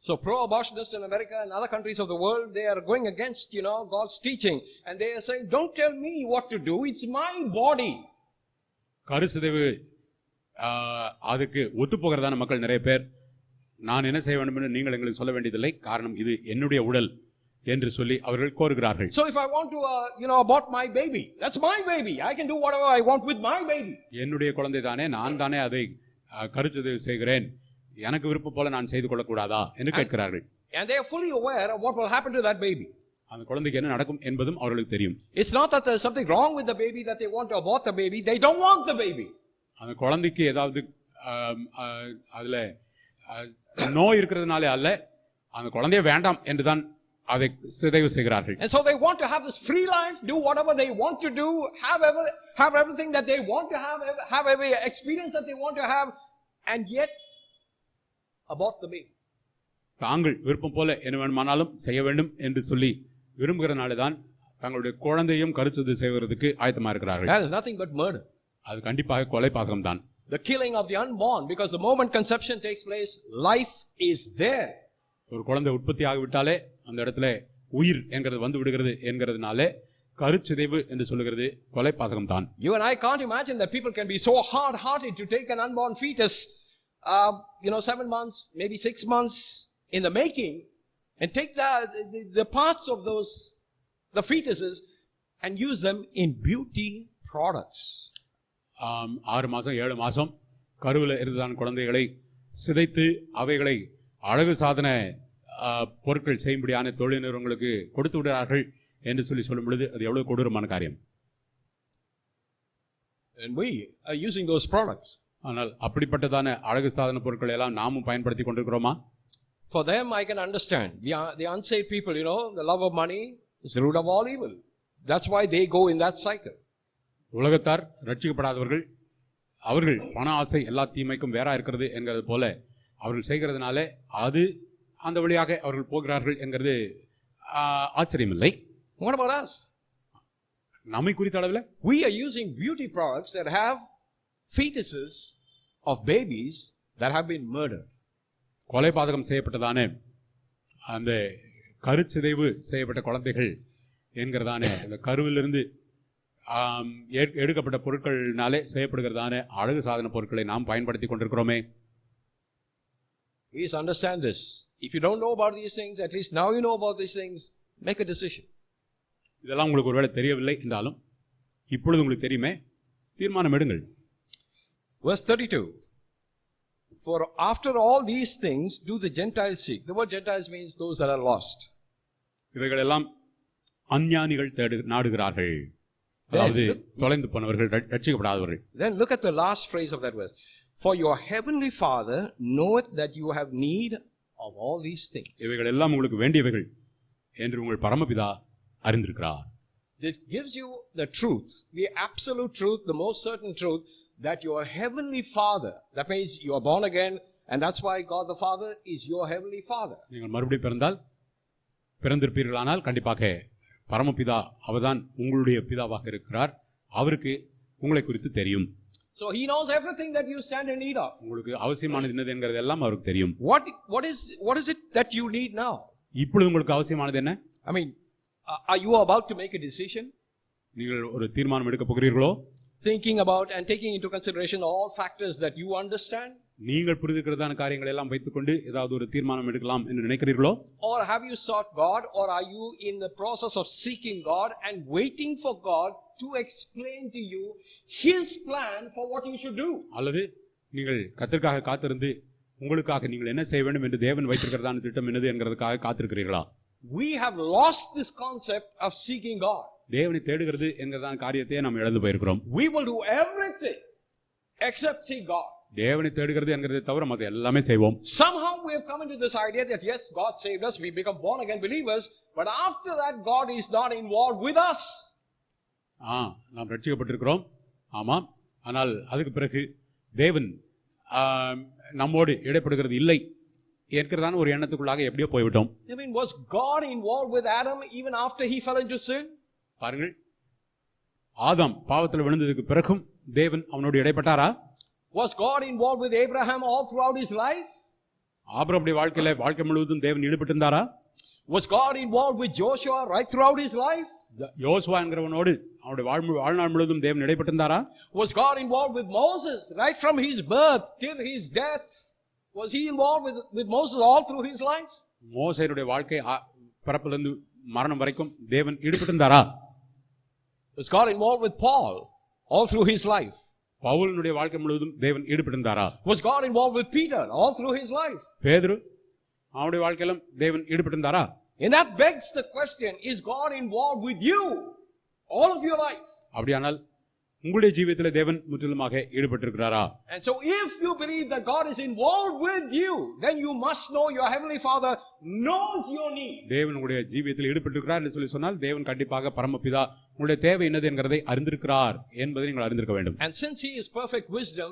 So pro-abortionists in America and other countries of the world, they are going against, you know, God's teaching, and they are saying, don't tell me what to do, it's my body. கருச்சிதைவு அதுக்கு ஒத்து போகிறதான மக்கள் நிறைய பேர், நான் என்ன செய்ய வேண்டும் என்று நீங்கள் எங்களுக்கு சொல்ல வேண்டியதில்லை, காரணம் இது என்னுடைய உடல் என்று சொல்லி அவர்கள் கோருகிறார்கள். So if I want to you know, abort my baby, that's my baby, I can do whatever I want with my baby. என்னுடைய குழந்தை தானே, நான் தானே அதை கருச்சிதைவு செய்கிறேன், எனக்கு விருப்பம் போல நான் செய்து கொள்ள கூடாதா என்று கேட்கிறார்கள். And they are fully aware of what will happen to that baby. அந்த குழந்தைக்கு என்ன நடக்கும் என்பதும் அவர்களுக்கு தெரியும். It's not that there's something wrong with the baby that they want to abort the baby, they don't want the baby. அந்த குழந்தைக்கு ஏதாவது அதுல நோய் இருக்கிறதுனால அல்ல, அந்த குழந்தைய வேண்டாம் என்றுதான் அதை சிதைவு செய்கிறார்கள். And so they want to have this free life, do whatever they want to do, have everything that they want to have every experience that they want to have, and yet abort the baby. தாங்கள் விருப்பம் போல என்ன வேண்டுமானாலும் செய்ய வேண்டும் என்று சொல்லி விரும்புகிறனால தான் தங்களுடைய குழந்தையும் கருச்சிதைவு செய்வதற்கு ஆயத்தமா இருக்கிறார்கள். That is nothing but murder. அது கண்டிப்பாக கொலை பாதகம் தான். The killing of the unborn, because the moment conception takes place, life is there. ஒரு குழந்தை உற்பத்தி ஆகிவிட்டாலே அந்த இடத்துல உயிர் என்கிறது வந்து விடுகிறது என்கிறதுனாலே கருச்சிதைவு என்று சொல்லுகிறது கொலை பாதகம் தான். You and I can't imagine that people can be so hard-hearted to take an unborn fetus, you know, 7 months, maybe 6 months in the making, and take the parts of those, the fetuses, and use them in beauty products. 6 மாசம் 7 மாசம் கருவில் இருந்ததான குழந்தைகளை சிதைத்து அவைகளை அழகு சாதன பொருட்கள் செய்யும்படியான தொழில் நிறுவனங்களுக்கு கொடுத்து விடுகிறார்கள் என்று சொல்லும் பொழுது அது எவ்வளவு கொடூரமான காரியம். And we are using those products. ஆனால் அப்படிப்பட்டதான அழகு சாதன பொருட்களை எல்லாம் நாமும் பயன்படுத்தி கொண்டிருக்கிறோமா? For them I can understand. The unsaved people, you know, the love of money is the root of all evil. That's why they go in that cycle. உலகத்தார் ரட்சிக்கப்படாதவர்கள், அவர்கள் பண ஆசை எல்லா தீமைக்கும் வேறா இருக்கிறது என்கிறது போல அவர்கள் செய்கிறதுனால அது அந்த வழியாக அவர்கள் போகிறார்கள் என்கிறது ஆச்சரியமில்லை. What about us? நம்மை குறித்த அளவில் we are using beauty products that have fetuses of babies that have been murdered. கொலை பாதகம் செய்யப்பட்டதான அந்த கருச்சிதைவு செய்யப்பட்ட குழந்தைகள் என்கிறதான அந்த கருவிலிருந்து எடுக்கப்பட்ட பொருட்களினாலே செய்யப்படுகிறதான அழகு சாதன பொருட்களை நாம் பயன்படுத்தி கொண்டிருக்கிறோமே. Please understand this. If you don't know about these things, at least now you know about these things, make a decision. இதெல்லாம் உங்களுக்கு ஒருவேளை தெரியவில்லை என்றாலும் இப்பொழுது உங்களுக்கு தெரியுமே, தீர்மானம் எடுங்கள். Verse 32. For after all these things do the Gentiles seek. The word Gentiles means those that are lost. இவைகள் எல்லாம் அஞ்ஞானிகள் நாடுகிறார்கள், அதாவது தொலைந்து போனவர்கள், ரட்சிக்கப்படாதவர்கள். Then look at the last phrase of that verse. For your heavenly Father knoweth that you have need of all these things. இவைகள் எல்லாம் உங்களுக்கு வேண்டியவைகள் என்று உங்கள் பரமபிதா அறிந்திருக்கிறார். This gives you the truth, the absolute truth, the most certain truth, that your heavenly Father, that means you are born again, and that's why God the Father is your heavenly Father. நீங்கள் மறுபடியும் பிறந்திருப்பீர்களானால் கண்டிப்பாக பரமபிதா அவர்தான் உங்களுடைய பிதாவாக இருக்கிறார். அவருக்கு உங்களை குறித்து தெரியும். So he knows everything that you stand in need of. உங்களுக்கு அவசியமானது என்னது என்கிறது எல்லாம் அவருக்கு தெரியும். What is it that you need now? இப்பொழுது உங்களுக்கு அவசியமானது என்ன? I mean, are you about to make a decision? நீங்கள் ஒரு தீர்மானம் எடுக்க போகிறீர்களோ? Thinking about and taking into consideration all factors that you understand? நீங்கள் புரிந்துக்கிறதான காரியங்களை எல்லாம் வைத்துக்கொண்டு ஏதாவது ஒரு தீர்மானம் எடுக்கலாம் என்று நினைக்கிறீர்களோ? Or have you sought God, or are you in the process of seeking God and waiting for God to explain to you his plan for what you should do? அல்லது நீங்கள் கர்த்தருக்காக காத்திருந்து உங்களுக்காக நீங்கள் என்ன செய்ய வேண்டும் என்று தேவன் வைத்திருக்கிறதான திட்டம் என்னது என்கிறதுக்காக காத்திருக்கிறீர்களா? We have lost this concept of seeking God. தேவனை தேடுகிறது என்கிறதான காரியத்தையே நாம் இழந்து போயிருக்கிறோம். We will do everything except see God. தேவனை தேடுகிறது என்கிறதை தவிர மற்ற எல்லாமே செய்வோம். Somehow we have come into this idea that yes, God saved us, we become born again believers, but after that God is not involved with us. நாம் ரட்சிக்கப்பட்டிருக்கிறோம், ஆமாம், ஆனால் அதுக்கு பிறகு தேவன் நம்மோடு இடைப்படுகிறது இல்லை என்கிறதான ஒரு எண்ணத்துக்குள்ளாக எப்படியோ போய்விட்டோம். I mean, was God involved with Adam even after he fell into sin? பாருங்கள், ஆதாம் பாவத்தில் விழுந்ததுக்கு பிறகும் தேவன் அவனோடு இடைப்பட்டாரா? Was God involved with Abraham all throughout his life? ஆபிரகாமுடைய வாழ்க்கை முழுவதும் தேவன் ஈடுபட்டிருந்தாரா? Was God involved with Joshua right throughout his life? யோசுவா என்கிறவனோடு அவனுடைய வாழ்நாள் முழுவதும் தேவன் இடைப்பட்டிருந்தாரா? Was God involved with Moses right from his birth till his death? Was he involved with Moses all through his life? மோசேயுடைய வாழ்க்கை பிறப்பிலிருந்து மரணம் வரைக்கும் தேவன் ஈடுபட்டிருந்தாரா? Was God involved with Paul all through his life? பவுலுடைய வாழ்க்கை முழுவதும் தேவன் ஈடுபட்டிருந்தாரா? Was God involved with Peter all through his life? பேதுரு அவனுடைய வாழ்க்கையிலும் தேவன் ஈடுபட்டிருந்தாரா? And that begs the question, is God involved with you all of your life? அப்படியானால் உங்களுடைய ஜீவியத்தில் தேவன் முற்றிலுமாக ஈடுபட்டிருக்கிறாரா? And so if you believe that God is involved with you, then you must know your heavenly Father knows your need. தேவன் உங்களுடைய ஜீவியத்தில் ஈடுபட்டிருக்கிறார் என்று சொல்லி சொன்னால் தேவன் கண்டிப்பாக பரமபிதா உங்களுடைய தேவை என்னது என்கிறதை அறிந்திருக்கிறார் என்பதை நீங்கள் அறிந்திருக்க வேண்டும். And since he is perfect wisdom,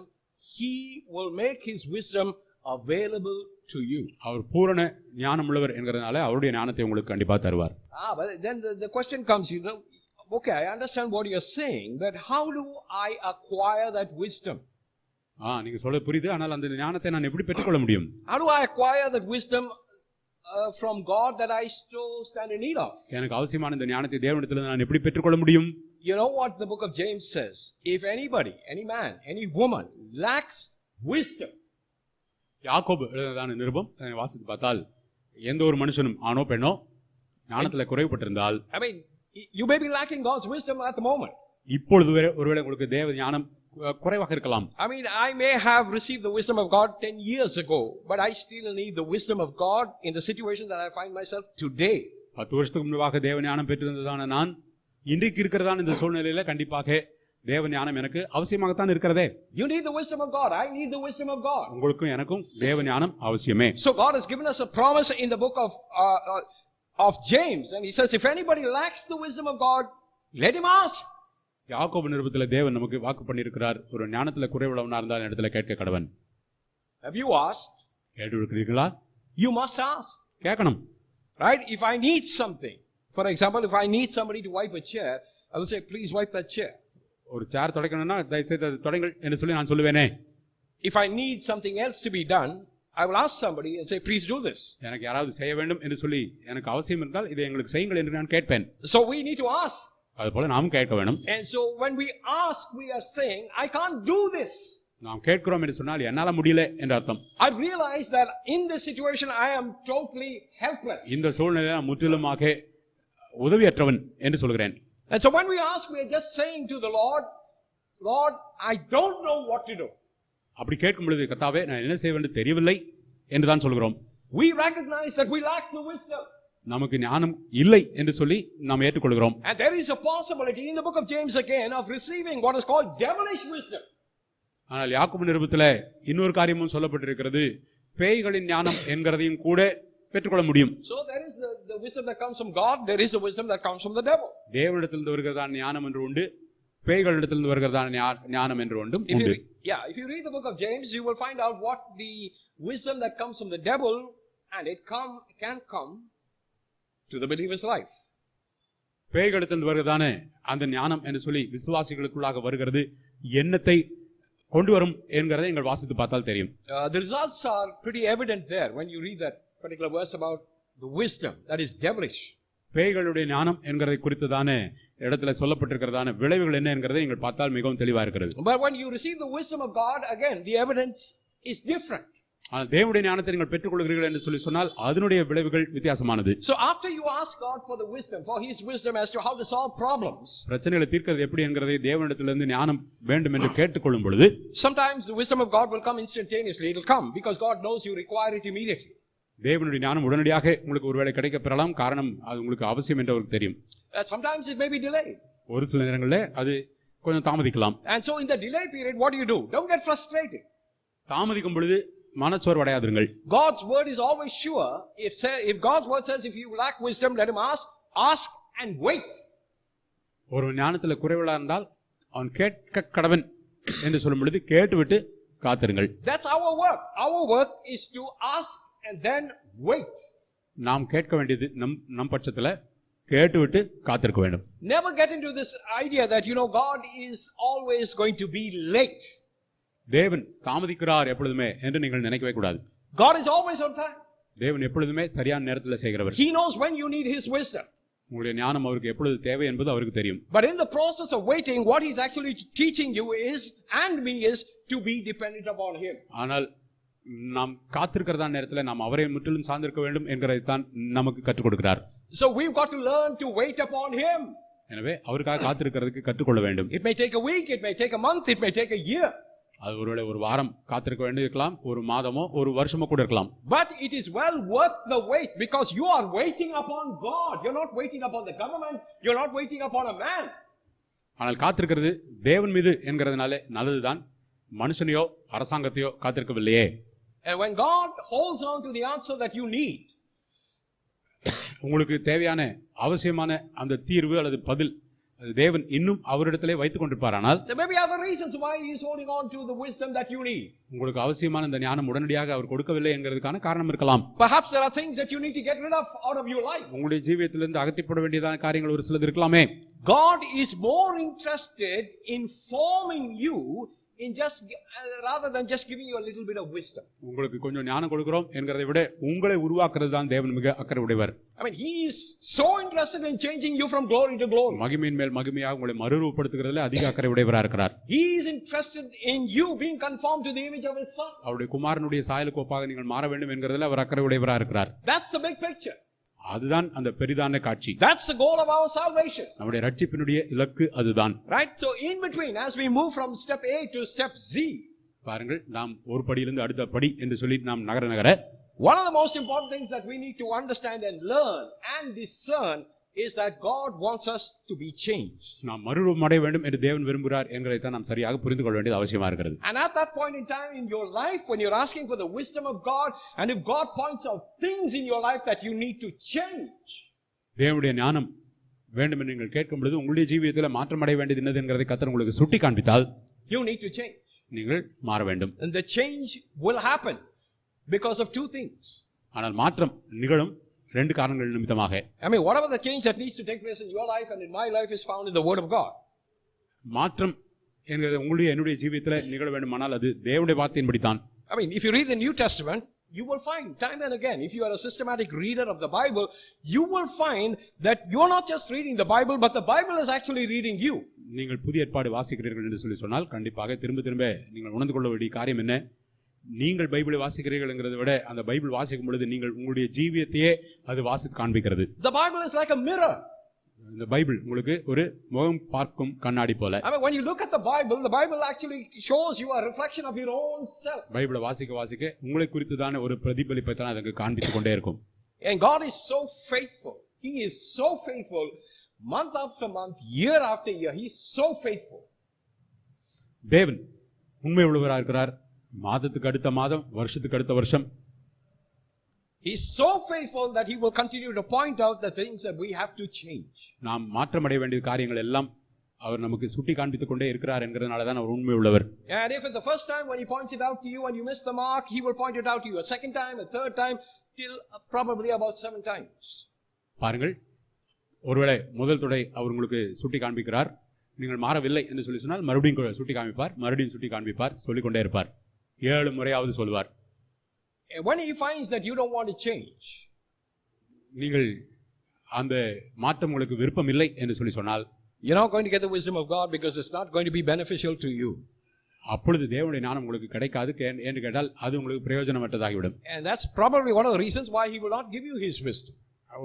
he will make his wisdom available to you. அவர் பூரண ஞானம் உள்ளவர் என்கிறதுனால அவருடைய ஞானத்தை உங்களுக்கு கண்டிப்பாக தருவார். But then the question comes, okay, I understand what you're saying, but how do I acquire that wisdom? நீங்க சொல்ல புரியுது, ஆனால் அந்த ஞானத்தை நான் எப்படி பெற்றுக்கொள்ள முடியும்? How do I acquire that wisdom from God that I still stand in need of? எனக்கு அவசியமான இந்த ஞானத்தை தேவனிடத்திலிருந்து நான் எப்படி பெற்றுக்கொள்ள முடியும்? You know what the book of James says? If anybody, any man, any woman lacks wisdom. யாக்கோபு எழுதின நிருபம் வாசித்து பார்த்தால் எந்த ஒரு மனுஷனும் ஆணோ பெண்ணோ ஞானத்தில் குறைவுபட்டிருந்தால், I mean, you may be lacking God's wisdom at the moment. இப்பொழுது ஒருவேளை உங்களுக்கு தேவ ஞானம் குறைவாக இருக்கலாம். I mean, I may have received the wisdom of God 10 years ago, but I still need the wisdom of God in the situation that I find myself today. 10 வருஷத்துக்கு முன்பாக தேவ ஞானம் பெற்றிருந்ததான நான் இன்றைக்கு இருக்கிறதான இந்த சூழ்நிலையில கண்டிப்பாக தேவ ஞானம் எனக்கு அவசியமாகத்தான் இருக்கிறதே. You need the wisdom of God. I need the wisdom of God. உங்களுக்கும் எனக்கும் தேவ ஞானம் அவசியமே. So God has given us a promise in the book of James, and he says, if anybody lacks the wisdom of God, let him ask. யாக்கோபு நிருபத்தில் தேவன் நமக்கு வாக்கு பண்ணியிருக்கிறார், ஒரு ஞானத்தில் குறைவுள்ளவனா இருந்தால் இடத்துல கேட்க கடவன். Have you asked? கேட்டிருக்கிறீர்களா? You must ask. கேட்கணும். Right? If I need something, for example, if I need somebody to wipe a chair, I will say, please wipe that chair. ஒரு சேர் துடைக்கணும்னா தயவுசெய்து அது துடைங்கள் என்று சொல்லி நான் சொல்லுவேனே. If I need something else to be done, I will ask somebody and say, please do this. எனக்கு யாராவது செய்ய வேண்டும் என்று சொல்லி எனக்கு அவசியம் இருந்தால் இதை எங்களுக்கு செய்யுங்கள் என்று நான் கேட்பேன். So we need to ask. அதுபோல நாமும் கேட்க வேண்டும். And so when we ask, we are saying, I can't do this. நாம் கேட்கிறோம் என்று சொன்னால் என்னால முடியல என்ற அர்த்தம். I realize that in this situation I am totally helpless. இந்த சூழ்நிலையில் நான் முற்றிலுமாக உதவியற்றவன் என்று சொல்கிறேன். And so when we ask, we are just saying to the Lord, Lord, I don't know what to do. அப்படி கேட்கும் பொழுது கர்த்தாவே நான் என்ன செய்ய வேண்டும் தெரியவில்லை என்று தான் சொல்கிறோம். We recognize that we lack the wisdom. நமக்கு ஞானம் இல்லை என்று சொல்லி நாம் ஏற்றுக்கொள்கிறோம். And there is a possibility in the book of James again of receiving what is called devilish wisdom. ஆனால் யாக்கோபு நிருபத்தில் இன்னொரு காரியமும் சொல்லப்பட்டிருக்கிறது, பேய்களின் ஞானம் என்கிறதையும் கூட பெற்றுக்கொள்ள முடியும். So there is the wisdom that comes from God, there is a wisdom that comes from the devil. தேவனிடத்திலிருந்து வருகிறதான ஞானம் என்று உண்டு, பேய்களிடத்திலிருந்து வருகிறதான ஞானம் என்று உண்டு. If you read the book of James, you will find out what the wisdom that comes from the devil, and it can come to the believer's life. பேய்களிடத்திலிருந்து வருகிறதான அந்த ஞானம் என்று சொல்லி விசுவாசிகளுக்குள்ளாக வருகிறது எண்ணத்தை கொண்டு வரும் என்கிறதை நீங்கள் வாசித்து பார்த்தால் தெரியும். The results are pretty evident there when you read that particular verse about the wisdom that is devilish. பேய்களுடைய ஞானம் என்கிறதை குறித்ததான இடத்துல சொல்லப்பட்டிருக்கிறதான விளைவுகள் என்ன என்கிறதை நீங்கள் பார்த்தால் மிகவும் தெளிவா இருக்கிறது. But when you receive the wisdom of God, again the evidence is different. ஆனால் தேவனுடைய ஞானத்தை நீங்கள் பெற்றுக்கொள்கிறீர்கள் என்று சொல்லி சொன்னால் அதனுடைய விளைவுகள் வித்தியாசமானது. So after you ask God for the wisdom, for his wisdom as to how to solve problems, பிரச்சனைகளை தீர்க்கிறது எப்படி என்கிறதை தேவனிடத்திலிருந்து ஞானம் வேண்டும் என்று கேட்டுக்கொள்ளும் பொழுது sometimes the wisdom of God will come instantaneously. It will come because God knows you require it immediately. தேவனுடைய ஞானம் உடனடியாக உங்களுக்கு ஒருவேளை கிடைக்க பெறலாம். காரணம் அது உங்களுக்கு அவசியம் என்று அவருக்கு தெரியும். Sometimes it may be delayed. ஒரு சில நேரங்களில் அது கொஞ்சம் தாமதிக்கலாம். And so in the delay period, what do? Don't get frustrated. தாமதிக்கும் பொழுது மனச்சோர்வு அடையாதீர்கள். God's word is always sure. If God's word says if you lack wisdom, let him ask and wait. ஒரு ஞானத்தில் குறைவுள்ளா இருந்தால் அவன் கேட்க கடவன் என்று சொல்லும் பொழுது கேட்டுவிட்டு காத்திருங்கள். That's our work. Our work is to ask and then wait. நாம் கேட்க வேண்டியது நம் பட்சத்தில் கேட்டுவிட்டு காத்திருக்க வேண்டும். Never get into this idea that God is always going to be late. தேவன் தாமதிக்கிறார் எப்பொழுதுமே என்று நீங்கள் நினைக்கவே கூடாது. God is always on time. தேவன் எப்பொழுதுமே சரியான நேரத்தில் செய்கிறவர். He knows when you need his wisdom. உங்களுடைய ஞானம் அவருக்கு எப்பொழுது தேவை என்பது அவருக்கு தெரியும். But in the process of waiting, what he's actually teaching you is and me is to be dependent upon him. ஆனால் நாம் காத்திருக்கிறதா நேரத்தில் நாம் அவரை முற்றிலும் சார்ந்திருக்க வேண்டும் என்கிறதை தான் நமக்கு கற்றுக் கொடுக்கிறார். So we've got to learn to wait upon him. எனவே அவருக்காக காத்திருக்கிறதுக்கு கற்றுக்கொள்ள வேண்டும். It may take a week, it may take a month, it may take a year. அது ஒருவேளை ஒரு வாரம் காத்திருக்க வேண்டியிருக்கலாம், ஒரு மாதமோ ஒரு வருஷமோ கூட இருக்கலாம். But it is well worth the wait because you are waiting upon God. You're not waiting upon the government, you're not waiting upon a man. ஆனால் காத்திருக்கிறது தேவன் மீது என்கிறதுனாலே நல்லதுதான். மனுஷனையோ அரசாங்கத்தையோ காத்திருக்கவில்லையே. And when God holds on to the answer that you need, உங்களுக்கு தேவையான அவசியமான அந்த தீர்வு அல்லது பதில் தேவன் இன்னும் அவரிடத்திலே வைத்துக் கொண்டிருப்பாரானால் there may be other reasons why he is holding on to the wisdom that you need. உங்களுக்கு அவசியமான இந்த ஞானம் உடனடியாக அவர் கொடுக்கவில்லை என்கிறதுக்கான காரணம் இருக்கலாம். Perhaps there are things that you need to get rid of out of your life. உங்களுடைய ஜீவியத்திலிருந்து அகற்றப்பட வேண்டியதான காரியங்கள் ஒரு சிலது இருக்கலாமே. God is more interested in forming you in just rather than just giving you a little bit of wisdom. உங்களுக்கு கொஞ்சம் ஞானம் கொடுக்கிறோம் என்கிறதை விட உங்களை உருவாக்குறது தான் தேவன் மிக அக்கறை உடையவர். I mean, he is so interested in changing you from glory to glory. மகிமையின் மேல் மகிமையாக உங்களை மறுரூபப்படுத்துகிறதுல அதிக அக்கறை உடையவரா இருக்கிறார். He is interested in you being conformed to the image of his son. அவருடைய குமாரனுடைய சாயலுக்கு ஒப்பாக நீங்கள் மாற வேண்டும் என்கிறதுல அவர் அக்கறை உடையவரா இருக்கிறார். That's the big picture. அதுதான் அந்த பெரிதான காட்சி. That's the goal of our salvation. நம்முடைய ரட்சிப்பினுடைய இலக்கு அதுதான். Right? So in between as we move from step A to step Z, பாருங்கள், நாம் ஒரு படியிலிருந்து அடுத்த படி என்று சொல்லி நாம் நகர one of the most important things that we need to understand and learn and discern is that God wants us to be changed. நாம் மறுரூபம் அடைய வேண்டும் என்று தேவன் விரும்புகிறார் என்கிறதை தான் நாம் சரியாக புரிந்து கொள்ள வேண்டியது அவசியமா இருக்கிறது. And at that point in time in your life when you're asking for the wisdom of God and if God points out things in your life that you need to change, தேவனுடைய ஞானம் வேண்டும் என்று நீங்கள் கேட்கும் பொழுது உங்களுடைய ஜீவியத்தில் மாற்றம் அடைய வேண்டியது என்னது என்கிறதை கர்த்தர் உங்களுக்கு சுட்டி காண்பித்தால் you need to change. நீங்கள் மாற வேண்டும். And the change will happen because of two things. ஆனால் மாற்றம் நிகழும் ரெண்டு காரணங்கள் நிமித்தமாக. I mean, whatever the change that needs to take place in your life and in my life is found in the word of God. மாற்றம் என்கிறது உங்களுடைய என்னுடைய ஜீவியத்தில் நிகழ வேண்டுமானால் அது தேவனுடைய வார்த்தையின்படி தான். I mean, if you read the New Testament, you will find time and again, if you are a systematic reader of the Bible, you will find that you're not just reading the Bible, but the Bible is actually reading you. நீங்கள் புதிய ஏற்பாடு வாசிக்கிறீர்கள் என்று சொல்லி சொன்னால் கண்டிப்பாக திரும்ப நீங்கள் உணர்ந்து கொள்ள வேண்டிய காரியம் என்ன? நீங்கள் பைபிளை வாசிக்கிறீர்கள் என்கிறதை விட அந்த பைபிள் வாசிக்கும் பொழுது நீங்கள் உங்களுடைய ஜீவியத்தையே அது வாசித்து காண்பிக்கிறது. The Bible is like a mirror. இந்த பைபிள் உங்களுக்கு ஒரு முகம் பார்க்கும் கண்ணாடி போல. I mean, when you look at the Bible actually shows you a reflection of your own self. பைபிளை வாசிக்க உங்களை குறித்துதான ஒரு பிரதிபலிப்பை தான் அதுக்கு காண்பித்துக் கொண்டே இருக்கும். And God is so faithful. He is so faithful. Month after month, year after year, he is so faithful. தேவன் உண்மை உள்ளவராக இருக்கிறார். மாதத்துக்கு அடுத்த மாதம், வருஷத்துக்கு அடுத்த வருஷம். He is so faithful that he will continue to point out the things that we have to change. நாம் மாற்றம் அடைய வேண்டிய காரியங்கள் எல்லாம் அவர் நமக்கு சுட்டி காண்பித்துக் கொண்டே இருக்கிறார் என்கிறதுனால தான் அவர் உண்மை உள்ளவர். And if at the first time when he points it out to you and you miss the mark, he will point it out to you a second time, a third time, till probably about 7 times. பாருங்கள், ஒருவேளை முதல் துடை அவர் உங்களுக்கு சுட்டி காண்பிக்கிறார், நீங்கள் மாறவில்லை என்று சொல்லி சொன்னால் மறுபடியும் சுட்டி காண்பிப்பார், மறுபடியும் சுட்டி காண்பிப்பார், சொல்லிக்கொண்டே இருப்பார். 7 முறையாவது சொல்வார். And when he finds that you don't want to change, நீங்கள் அந்த மாற்றம் உங்களுக்கு விருப்பம் இல்லை என்று சொல்லி சொன்னால், you're not going to get the wisdom of God because it's not going to be beneficial to you. அப்பொழுது தேவனுடைய ஞானம் உங்களுக்கு கிடைக்காது என்று கேட்டால் அது உங்களுக்கு பிரயோஜனமற்றதாகிவிடும். And that's probably one of the reasons why he will not give you his wisdom.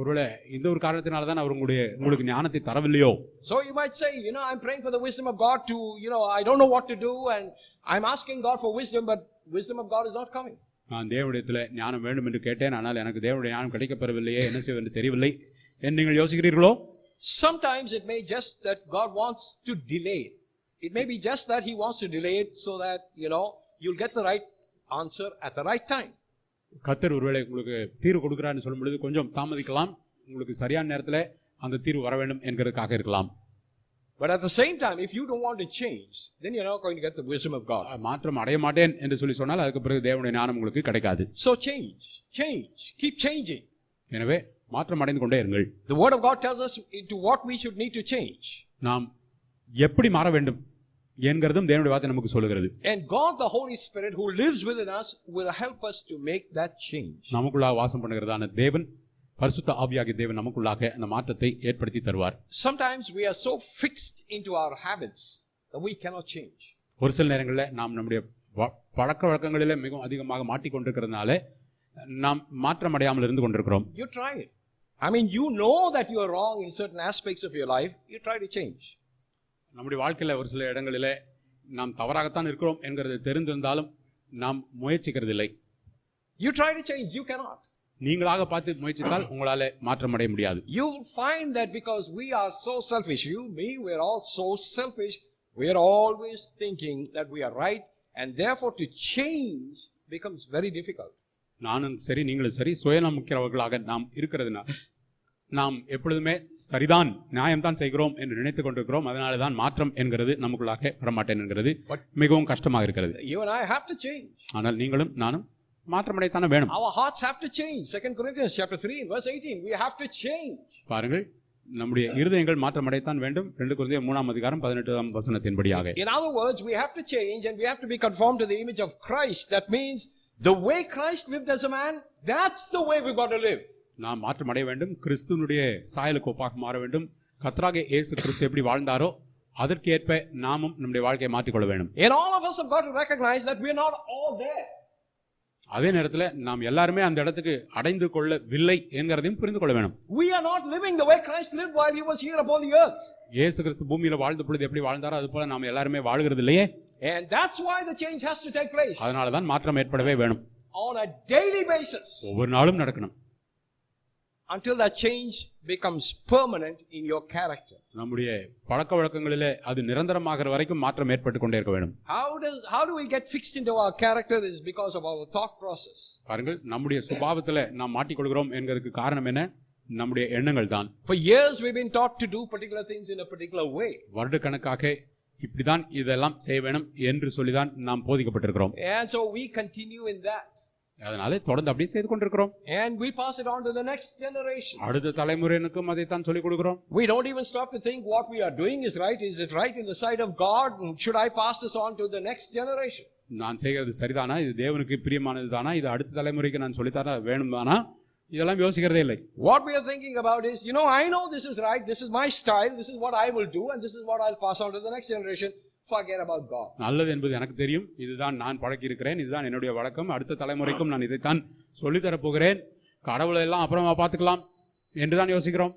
ஒருவேளை இந்த ஒரு காரணத்தினால தான் அவர் உங்களுக்கு ஞானத்தை தரவில்லையோ. So you might say, I'm praying for the wisdom of God to, I don't know what to do and I'm asking God for wisdom, but wisdom of God is not coming. நான் தேவனிடத்தில் ஞானம் வேண்டும் என்று கேட்டேன், ஆனால் எனக்கு தேவனுடைய ஞானம் கிடைக்கப்பெறவில்லையே, என்ன செய்வது என்று தெரியவில்லை என்று நீங்கள் யோசிக்கிறீர்களோ? Sometimes it may just that God wants to delay it. It may be just that He wants to delay it so that, you'll get the right answer at the right time. கர்த்தர் ஒருவேளை உங்களுக்கு தீர்வு கொடுக்கிறான்னு சொல்லும் பொழுது கொஞ்சம் தாமதிக்கலாம், உங்களுக்கு சரியான நேரத்தில் அந்த தீர்வு வர வேண்டும் என்கிறதுக்காக இருக்கலாம். But at the same time, if you don't want to change, then you're not going to get the wisdom of God. மாற்றம் அடைய மாட்டேன் என்று சொல்லி சொன்னால் அதுக்கு பிறகு தேவனுடைய ஞானம் உங்களுக்கு கிடைக்காது. So change, keep changing. எனவே மாற்றம் அடைந்து கொண்டே இருங்கள். The word of God tells us into what we should need to change. நாம் எப்படி மாற வேண்டும் என்கிறதும் தேவனுடைய வார்த்தை நமக்கு சொல்லுகிறது. And God the Holy Spirit who lives within us will help us to make that change. நமக்குள்ளாக வாசம் பண்ணுகிறதான தேவன், பரிசுத்த ஆவியாகிய தேவன் நமக்குள்ளாக அந்த மாற்றத்தை ஏற்படுத்தி தருவார். Sometimes we are so fixed into our habits that we cannot change. ஒரு சில நேரங்களில் நாம் நம்முடைய பழக்க வழக்கங்களிலே மிகவும் அதிகமாக மாட்டிக்கொண்டிருக்கிறதுனால நாம் மாற்றம் அடையாமல் இருந்து கொண்டிருக்கிறோம். You try it. I mean, you know that you are wrong in certain aspects of your life. You try to change. நம்முடைய வாழ்க்கையில் ஒரு சில இடங்களிலே நாம் தவறாகத்தான் இருக்கிறோம் என்கிறது தெரிந்திருந்தாலும் நாம் முயற்சிக்கிறதில்லை. You try to change, you cannot. நீங்களாக பார்த்து முயற்சித்தால் உங்களால மாற்றம் அடைய முடியாது. You will find that because we are so selfish, you, me, we are all so selfish, we are always thinking that we are right, and therefore to change becomes very difficult. நானும் சரி, நீங்களும் சரி, சுயநம்பிக்கையாளர்களாக நாம் இருக்கிறதுனா நாம் எப்பொழுதுமே சரிதான், நியாயம்தான் செய்கிறோம் என்று நினைத்துக் கொண்டிருக்கிறோம். அதனால தான் மாற்றம் என்கிறது நமக்குள்ளாக வரமாட்டேன் என்கிறது மிகவும் கஷ்டமாக இருக்கிறது. You and I have to change. ஆனால் நீங்களும் நானும் மாற்றமடையத்தானே வேணும். Our hearts have to change. 2 Corinthians chapter 3 verse 18, we have to change. பாருங்கள், நம்முடைய இருதயங்கள் மாற்றமடையத்தான் வேண்டும். 2 கொரிந்தியர் 3ஆம் அதிகாரம் 18ஆம் வசனத்தின்படியாக. In other words, we have to change and we have to be conformed to the image of Christ. That means the way Christ lived as a man, that's the way we've got to live. நாம் மாற்றமடைய வேண்டும், கிறிஸ்துவினுடைய சாயலுக்கு ஒப்பாக மாற வேண்டும். கர்த்தராகிய இயேசு கிறிஸ்து எப்படி வாழ்ந்தாரோ அதற்கேற்ப நாமும் நம்முடைய வாழ்க்கையை மாற்றிக்கொள்ள வேண்டும். And all of us have got to recognize that we are not all there. அதே நேரத்தில் நாம் எல்லாருமே அந்த இடத்துக்கு அடைந்து கொள்ளவில்லை என்கிறதையும் புரிந்து கொள்ள வேண்டும். We are not living the way Christ lived while he was here upon the earth. இயேசு கிறிஸ்து பூமியில வாழ்ந்த பொழுது எப்படி வாழ்ந்தாரோ அது போல நாம் எல்லாருமே வாழ்கிறது இல்லையே. And that's why the change has to take place. அதனால தான் மாற்றம் ஏற்படவே வேணும். On a daily basis. ஒவ்வொரு நாளும் நடக்கணும். Until that change becomes permanent in your character. நம்முடைய பழக்க வழக்கங்களிலே அது நிரந்தரமாகிற வரைக்கும் மாற்றம் ஏற்பட்டு கொண்டே இருக்க வேண்டும். How do we get fixed into our character? This is because of our thought process. பாருங்கள், நம்முடைய சுபாவத்திலே நாம் மாட்டிக்கொள்கிறோம் என்கிறதுக்கு காரணம் என்ன? நம்முடைய எண்ணங்கள் தான். For years we've been taught to do particular things in a particular way. வருடக்கணக்காக இப்படிதான் இதெல்லாம் செய்ய வேண்டும் என்று சொல்லிதான் நாம் போதிக்கப்பட்டிருக்கிறோம். And so we continue in that. அதனால தொடர்ந்து அப்படியே செய்து கொண்டிருக்கிறோம். And we pass it on to the next generation. அடுத்த தலைமுறையினருக்கும் அதை தான் சொல்லிக் கொடுக்கிறோம். We don't even stop to think what we are doing is right. Is it right in the sight of God? Should I pass this on to the next generation? நான் செய்கிறது சரிதானா, இது தேவனுக்கு பிரியமானது தானா, இது அடுத்த தலைமுறைக்கு நான் சொல்லித்தர வேணும்தானா, இதெல்லாம் யோசிக்கிறதே இல்லை. What we are thinking about is, I know this is right, this is my style, this is what I will do, and this is what I'll pass on to the next generation. Forget about God. நல்லது என்பது எனக்கு தெரியும், இதுதான் நான் பழக்கி இருக்கிறேன், இதுதான் என்னுடைய வழக்கம், அடுத்த தலைமுறைக்கும் நான் இதைத்தான் சொல்லி தர போகிறேன், கடவுளை எல்லாம் அப்புறமா பார்த்துக்கலாம் என்று தான் யோசிக்கிறோம்.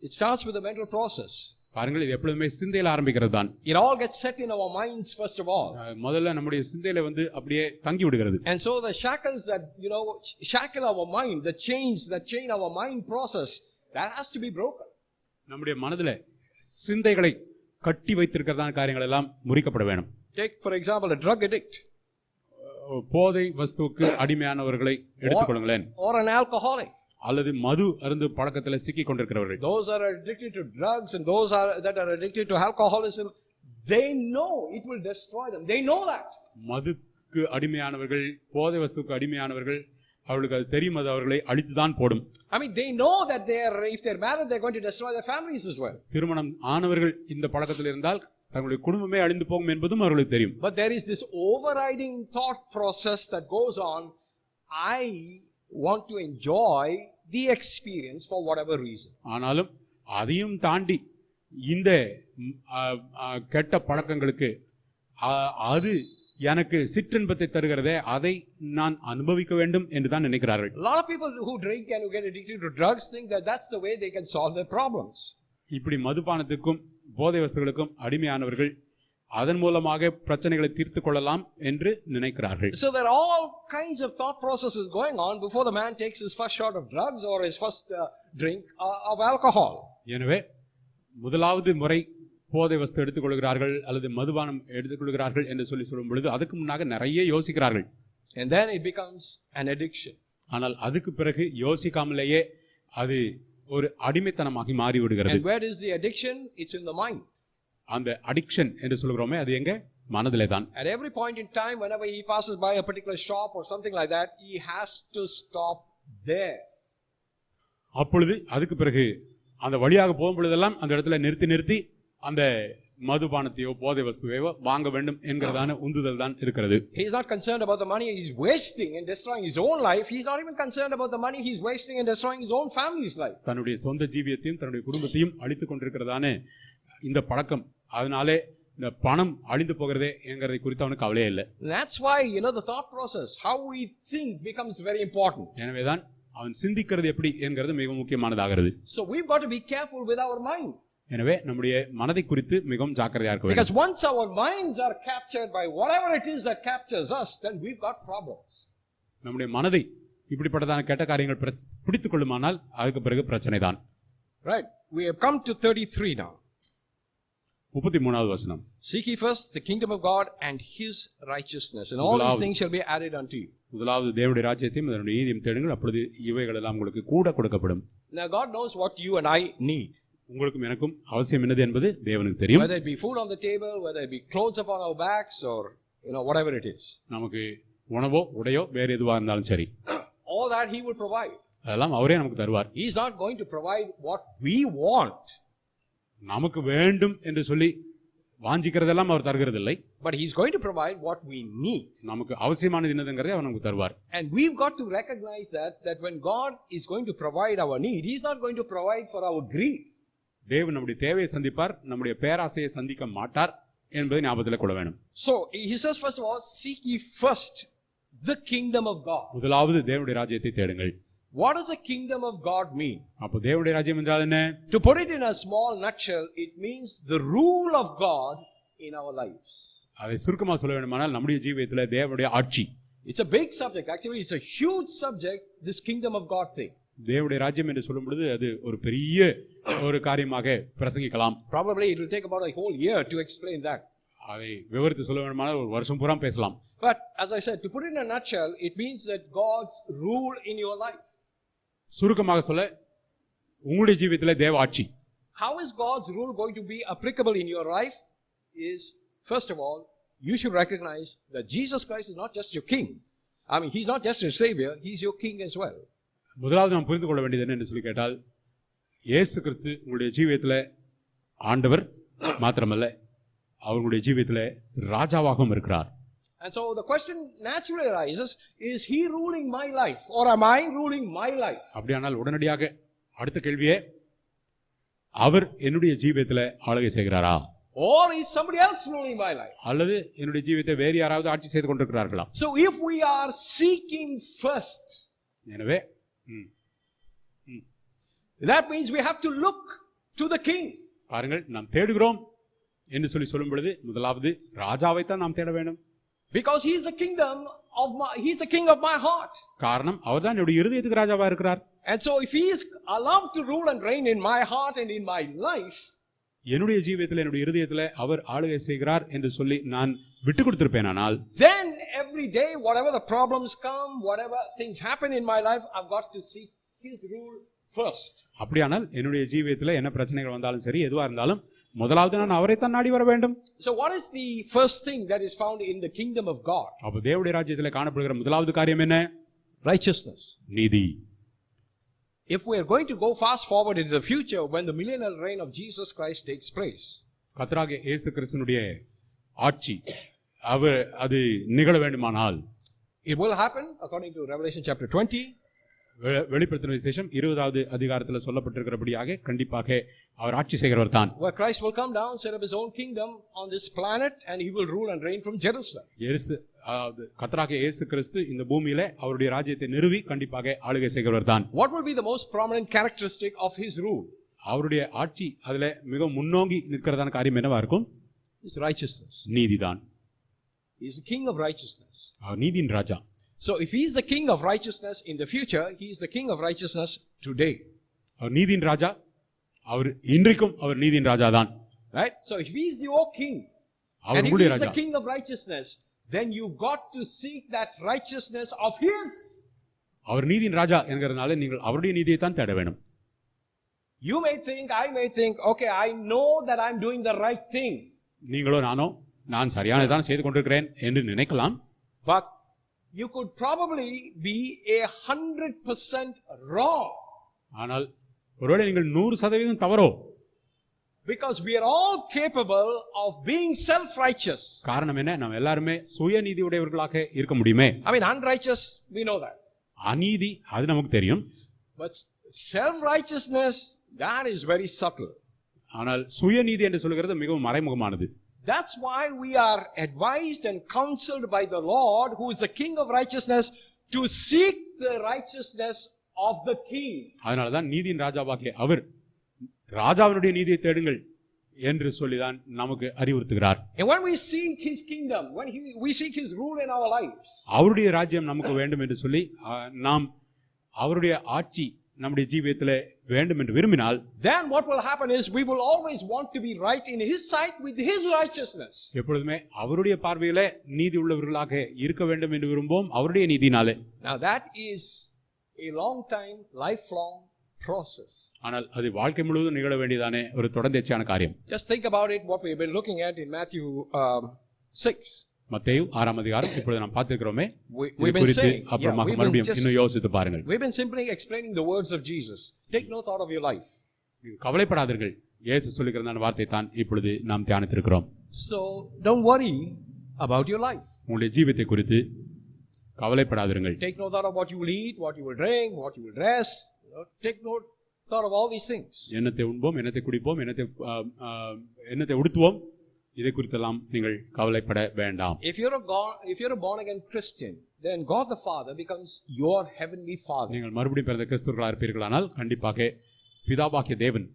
It starts with a mental process. பாருங்கள், இது எப்பொழுதுமே சிந்தையில ஆரம்பிக்கிறது தான். It all gets set in our minds first of all. முதல்ல நம்முடைய சிந்தையில அப்படியே தங்கி விடுகிறது. And so the shackles that shackle our mind, the chains that chain our mind process, that has to be broken. நம்முடைய மனதில சிந்தைகளை கட்டி வைத்திருக்கிறதான காரியங்கள் எல்லாம் முறிக்கப்பட வேண்டும். Take for example a drug addict. போதை வஸ்துவுக்கு அடிமையானவர்களை எடுத்துக்கொள்ளுங்களேன். Or an alcoholic. அல்லது மது அருந்து பழக்கத்தில் சிக்கிக் கொண்டிருக்கிறவர்கள். Those are addicted to drugs and those that are addicted to alcoholism, they know it will destroy them. They know that. மதுக்கு அடிமையானவர்கள், போதை வஸ்துக்கு அடிமையானவர்கள், அவர்களுக்கு அது தெரியும், அது அவர்களை அழித்துதான் போடும். I mean, they know that if they're married, they're going to destroy their families as well. திருமணம் ஆனவர்கள் இந்த பழக்கத்தில் இருந்தால் தங்களுடைய குடும்பமே அழிந்து போகும் என்பதும் அவர்களுக்கு தெரியும். But there is this overriding thought process that goes on. I want to enjoy the experience for whatever reason. ஆனாலும் அதையும் தாண்டி இந்த கெட்ட பழக்கங்களுக்கு அது எனக்கு சிற்றின்பத்தை தருகிறதே, அதை நான் அனுபவிக்க வேண்டும் என்று தான் நினைக்கிறார்கள். A lot of people who drink and who get addicted to drugs think that that's the way they can solve their problems. இப்படி மதுபானத்துக்கும் போதை வஸ்துகளுக்கும் அடிமையானவர்கள் அதன் மூலமாக பிரச்சனைகளை தீர்த்து கொள்ளலாம் என்று நினைக்கிறார்கள். So there are all kinds of thought processes going on before the man takes his first shot of drugs or his first drink of alcohol. எனவே முதலாவது முறை போதை வஸ்து எடுத்துக்கொள்கிறார்கள் அல்லது மதுபானம் எடுத்துக்கொள்கிறார்கள் என்று சொல்லும் பொழுது அதுக்கு முன்னாக நிறைய யோசிக்கிறார்கள். And then it becomes an addiction. ஆனால் அதுக்கு பிறகு யோசிக்காமலேயே அது ஒரு அடிமைத்தனமாகி மாறி விடுகிறது. And where is the addiction? It's in the mind. அந்த அடிக்ஷன் என்று சொல்கிறோமே அது எங்க? மனதிலே தான். At every point in time, whenever he passes by a particular shop or something like that, he has to stop there. அப்பொழுது அதுக்கு பிறகு அந்த வழியாக போகும் பொழுதெல்லாம் அந்த இடத்துல நிறுத்தி அந்த மதுபானத்தையோ போதை வஸ்துவையோ வாங்க வேண்டும் என்கிறதான உந்துதல் தான் இருக்கிறது. He is not concerned about the money he's wasting and destroying his own life. He is not even concerned about the money he's wasting and destroying his own family's life. தன்னுடைய சொந்த ஜீவியத்தையும் தன்னுடைய குடும்பத்தையும் அழித்துக் கொண்டிருக்கிறதான இந்த பழக்கம், அதனாலே இந்த பணம் அழிந்து போகிறதே என்கிறதை குறித்து அவனுக்கு கவலையே இல்லை. That's why the thought process, how we think, becomes very important. எனவேதான் அவன் சிந்திக்கிறது எப்படி என்கிறது மிக முக்கியமானதாகிறது. So we've got to be careful with our mind. எனவே நம்முடைய மனதை குறித்து மிகவும் ஜாக்கிரதையாக இருக்க வேண்டும். Because once our minds are captured by whatever it is that captures us, then we've got problems. நம்முடைய மனதை இப்படிப்பட்டதான கெட்ட காரியங்கள் பிடித்துக் கொள்ளுமானால் அதுக்கு பிறகு பிரச்சனை தான். Right. We have come to 33 now. 33வது வசனம். Seek ye first the kingdom of God and his righteousness, and all these things shall be added unto you. முதலாவது தேவனுடைய ராஜ்யத்தையும் அதனுடைய நீதியையும் தேடுங்கள், அப்பொழுது இவைகள் எல்லாம் உங்களுக்கு கூட கொடுக்கப்படும். Now God knows what you and I need. உங்களுக்கும் எனக்கும் அவசியம் என்னது என்பது தேவனுக்கு தெரியும். Whether it be food on the table, whether it be clothes upon our backs, or whatever it is. நமக்கு உணவோ உடையோ வேற எதுவா இருந்தாலும் சரி, all that he will provide. அதெல்லாம் அவரே நமக்கு தருவார். He is not going to provide what we want. நமக்கு வேண்டும் என்று சொல்லி வாஞ்சிக்கிறதெல்லாம் அவர் தருகிறதில்லை. But he is going to provide what we need. நமக்கு அவசியமானது என்னதுங்கறதை அவர் நமக்கு தருவார். And we've got to recognize that when God is going to provide our need, he is not going to provide for our greed. தேவன் நம்முடைய தேவையை சந்திப்பார், நம்முடைய பேராசையை சந்திக்க மாட்டார் என்பதை ஞாபகத்தில் கொள்ள வேண்டும். So he says, first of all, seek ye first the kingdom of God. முதலாவது தேவனுடைய ராஜ்யத்தை தேடுங்கள். What does the kingdom of God mean? அப்போ தேவனுடைய ராஜ்யம் என்றால் என்ன? To put it in a small nutshell, it means the rule of God in our lives. அதை சுருக்கமா சொல்ல வேண்டுமானால் நம்முடைய ஜீவியத்திலே தேவனுடைய ஆட்சி. It's a big subject. Actually, it's a huge subject, this kingdom of God thing. தேவனுடைய ராஜ்யம் என்று சொல்லும் பொழுது அது ஒரு பெரிய ஒரு காரியமாக பிரசங்கிக்கலாம். Probably it will take about a whole year to explain that. அதை விவரித்து சொல்ல வேண்டுமானால் ஒரு வருஷம் பூரா பேசலாம். But as I said, to put it in a nutshell, it means that God's rule in your life. சுருக்கமாக சொல்ல உங்களுடைய ஜீவியத்திலே தேவ ஆட்சி. How is God's rule going to be applicable in your life? Is first of all, you should recognize that Jesus Christ is not just your king. I mean, he's not just your savior, he's your king as well. முதலாவது நாம் புரிந்து கொள்ள வேண்டியது என்ன என்று சொல்லி கேட்டால், இயேசு கிறிஸ்து உங்களுடைய ஜீவியத்திலே ஆண்டவர் மாத்திரமல்ல, அவருடைய ஜீவியத்திலே ராஜாவாகவும் இருக்கிறார். And so the question naturally arises, is he ruling my life or am I ruling my life? அப்படியானால் உடனடியாக அடுத்த கேள்வியே, அவர் என்னுடைய ஜீவியத்திலே ஆளுகை செய்கிறாரா? Or is somebody else ruling my life? அல்லது என்னுடைய ஜீவியத்தை வேறு யாராவது ஆட்சி செய்து கொண்டிருக்கிறார்களா? So if we are seeking first, எனவே that means we have to look to the king. பாருங்கள், நாம் தேடுகிறோம் என்று சொல்லும் பொழுது முதலாவது ராஜாவை தான் நாம் தேட வேண்டும். Because he's the he's the king of my heart. காரணம் அவர்தான் என்னுடைய இருதயத்துக்கு ராஜாவா இருக்கிறார். And so if he is allowed to rule and reign in my heart and in my life, என்னுடைய ஜீவியத்தில் என்னுடைய இருதயத்தில் அவர் ஆளுகை செய்கிறார் என்று சொல்லி நான் விட்டு கொடுத்திருப்பேனானால், then every day whatever the problems come, whatever things happen in my life, I've got to seek his rule first. அப்படியானால் என்னுடைய ஜீவியத்தில் என்ன பிரச்சனைகள் வந்தாலும் சரி, எதுவா இருந்தாலும் முதலாவது நான் அவரை தான் நாடி வர வேண்டும். So what is the first thing that is found in the kingdom of God? அப்ப தேவனுடைய ராஜ்யத்தில் காணப்படுகிற முதலாவது காரியம் என்ன? Righteousness. நீதி. If we are going to go fast forward into the future when the millennial reign of Jesus Christ takes place, கர்த்தராகிய இயேசு கிறிஸ்துவினுடைய ஆட்சி அது நிகழ வேண்டுமானால், it will happen according to Revelation chapter 20. வெளிப்படுத்தின விசேஷம் 20வது அதிகாரத்தில் சொல்லப்பட்டிருக்கிறபடியாக கண்டிப்பாக அவர் ஆட்சி செய்கிறவர் தான். Where Christ will come down, set up his own kingdom on this planet, and he will rule and reign from Jerusalem. கர்த்தராகிய இயேசு கிறிஸ்து இந்த பூமியிலே அவருடைய ராஜ்யத்தை நிறுவி கண்டிப்பாக ஆளுகை செய்கிறவர் தான். What will be the most prominent characteristic of his rule? அவருடைய ஆட்சி அதிலே மிக முன்னோங்கி நிற்கிறதான காரியம் என்னவா இருக்கும்? is righteousness. நீதிதான். He is the king of righteousness. அவர் நீதியின் ராஜா. So if he is the king of righteousness in the future, he is the king of righteousness today. அவர் நீதியின் ராஜா. அவர் இன்றைக்கும் அவர் நீதியின் ராஜா தான். Right? So if he is your king, and if he is the king of righteousness, then you got to seek that righteousness of his. அவர் நீதியின் ராஜா என்கிறதுனால நீங்கள் அவருடைய நீதியை தான் தேட வேண்டும். You may think, I may think, okay, I know that I'm doing the right thing. நீங்களோ நானோ நான் சரியானதான் செய்து கொண்டிருக்கிறேன் என்று நினைக்கலாம். But you could probably be 100% wrong. ஆனால் ஒருவேளை நீங்கள் 100% தவறோ. Because we are all capable of being self-righteous. காரணம் என்ன? நாம் எல்லாரும் சுயநீதி உடையவர்களாக இருக்க முடியுமே. I mean, unrighteous, we know that. அநீதி அது நமக்கு தெரியும். But self-righteousness, that is very subtle. ஆனால் சுயநீதி என்று சொல்கிறது மிகவும் மறைமுகமானது. That's why we are advised and counseled by the Lord, who is the King of righteousness, to seek the righteousness of the King. அதனால தான் நீதியின் ராஜாவாகிய அவர் ராஜாவினுடைய நீதியை தேடுங்கள் என்று சொல்லிதான் நமக்கு அறிவுறுத்துகிறார். And when we seek his kingdom, when we seek his rule in our lives, அவருடைய ராஜ்யம் நமக்கு வேண்டும் என்று சொல்லி நாம் அவருடைய ஆட்சி நம்முடைய ஜீவியத்திலே வேண்டும் என்று விரும்பினால், then what will happen is we will always want to be right in his sight with his righteousness. எப்பொழுதுமே அவருடைய பார்வையிலே நீதி உள்ளவர்களாக இருக்க வேண்டும் என்று விரும்புவோம் அவருடைய நீதினாலே. Now that is a long time, lifelong process. ஆனால் அது வாழ்க்கை முழுவதும் நிகழ வேண்டியதானே ஒரு தொடர்ந்தேர்ச்சியான காரியம். Just think about it, what we have been looking at in Matthew 6. மத்தேயு 6ஆம் அதிகாரம் இப்பொழுது நாம் பார்த்திருக்கிறோமே. We've been saying, அப்புறமாக மறுபடியும் இன்னும் யோசித்து பாருங்கள். We've been simply explaining the words of Jesus. Take no thought of your life. கவலைப்படாதீர்கள், இயேசு சொல்லுகிறதான வார்த்தை தான் இப்பொழுது நாம் தியானித்திருக்கிறோம். So don't worry about your life. உங்களுடைய ஜீவியத்தை குறித்து கவலைப்படாதீர்கள். Take no thought of what you will eat, what you will drink, what you will dress. Take no thought of all these things. என்னத்தை உண்போம், என்னத்தை குடிப்போம், என்னத்தை உடுத்துவோம், இதை குறித்தெல்லாம் நீங்கள் கவலைப்பட வேண்டாம். If you're a born again Christian, then God the Father becomes your heavenly Father. நீங்கள் மறுபடியும் பிறந்த கிறிஸ்தவர்களாக இருப்பீர்களானால் கண்டிப்பாக பிதாவாகிய தேவன்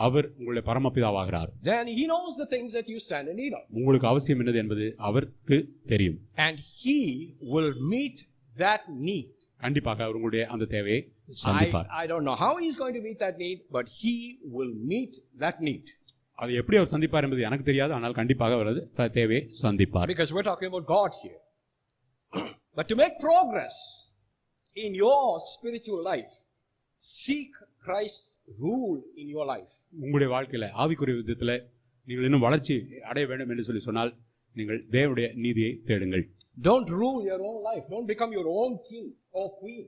அவர் உங்களுடைய பரமபிதாவாகிறார். Then he knows the things that you stand in need of. உங்களுக்கு அவசியம் என்னது என்பது அவருக்கு தெரியும். And he will meet that need. கண்டிப்பாக அவர் உங்களுடைய அந்த தேவையை சந்திப்பார். I don't know how he is going to meet that need, but he will meet that need. அது எப்படி அவர் சந்திப்பார் என்பது எனக்கு தெரியாது, ஆனால் கண்டிப்பாக அவரது தேவையை சந்திப்பார். Because we're talking about God here. But to make progress in your spiritual life, seek Christ's rule in your life. உங்களுடைய வாழ்க்கையில ஆவிக்குரிய விதத்துல நீங்கள் இன்னும் வளர்ச்சி அடைய வேண்டும் என்று சொல்லி சொன்னால் நீங்கள் தேவனுடைய நீதியை தேடுங்கள். Don't rule your own life. Don't become your own king or queen.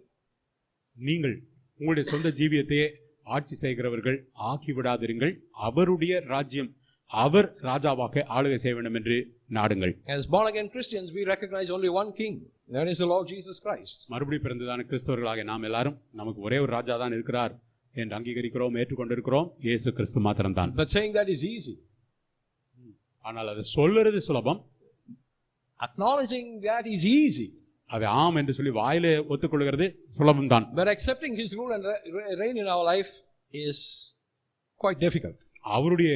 நீங்கள் உங்களுடைய சொந்த ஜீவியத்தையே ஆட்சி செய்கிறவர்கள் ஆக்கிவிடாதிருங்கள். அவருடைய ராஜ்யம் அவர் ராஜாவாக ஆளுகை செய்ய வேண்டும் என்று நாடுங்கள். As born again Christians, we recognize only one king. That is the Lord Jesus Christ. மறுபடியும் பிறந்ததான கிறிஸ்தவர்களாக நாம் எல்லாரும் நமக்கு ஒரே ஒரு ராஜா தான் இருக்கிறார் என்று அங்கீகரிக்கிறோம், ஏற்றுக்கொண்டிருக்கிறோம். இயேசு கிறிஸ்து மாத்திரம்தான். But saying that is easy. ஆனால் அது சொல்லுறது சுலபம். Acknowledging that is easy. அது ஆம் என்று சொல்லி வாயிலே ஒத்துக்கொள்கிறது சுலபம் தான். But accepting his rule and reign in our life is quite difficult. அவருடைய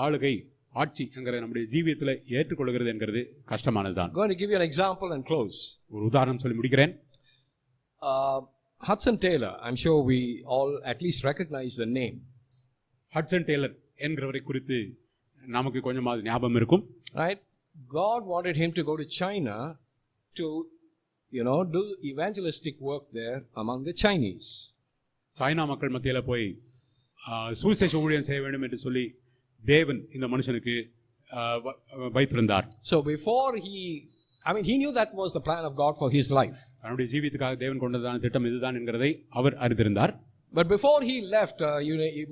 ஆளுகை ஆட்சி என்கிற நம்முடைய ஜீவியத்தில் ஏற்றுக்கொள்கிறது என்கிறது கஷ்டமானது தான். Going to give you an example and close. ஒரு உதாரணம் சொல்லி முடிக்கிறேன். Hudson Taylor, I'm sure we all at least recognize the name. Hudson Taylor என்கிறவரை குறித்து நமக்கு கொஞ்சமாவது ஞாபகம் இருக்கும். Right? God wanted him to go to China to do evangelistic work there among the Chinese. China மக்கள் மத்தியில போய் சுவிசேஷ ஊழியம் செய்ய வேண்டும் என்று சொல்லி தேவன் இந்த மனுஷனுக்கு வைத்திருந்தார். So before he knew that was the plan of God for his life. அவருடைய ஜீவியத்துக்காக தேவன் கொண்டதான திட்டம் இதுதான் என்கிறதை அவர் அறிந்திருந்தார். But before he left,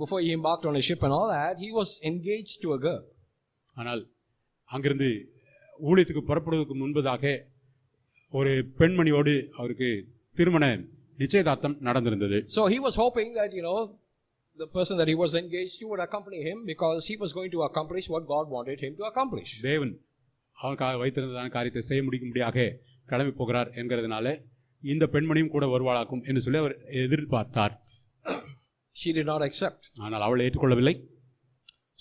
before he embarked on a ship and all that, he was engaged to a girl. ஆனால் அங்கிருந்து ஊழியத்துக்கு புறப்படுவதற்கு முன்பதாக ஒரு பெண்மணியோடு அவருக்கு திருமண நிச்சயதார்த்தம் நடந்திருந்தது. So he was hoping that the person that he was engaged to would accompany him because he was going to accomplish what God wanted him to accomplish. தேவன் அவனுக்காக வைத்திருந்ததான காரியத்தை செய்ய முடியும்படியாக கிளம்பி போகிறார் என்கிறதுனால இந்த பெண்மணியும் கூட வருவாளாக்கும் என்று சொல்லி அவர் எதிர்பார்த்தார். She did not accept. ஆனால் அவள் ஏற்றுக்கொள்ளவில்லை.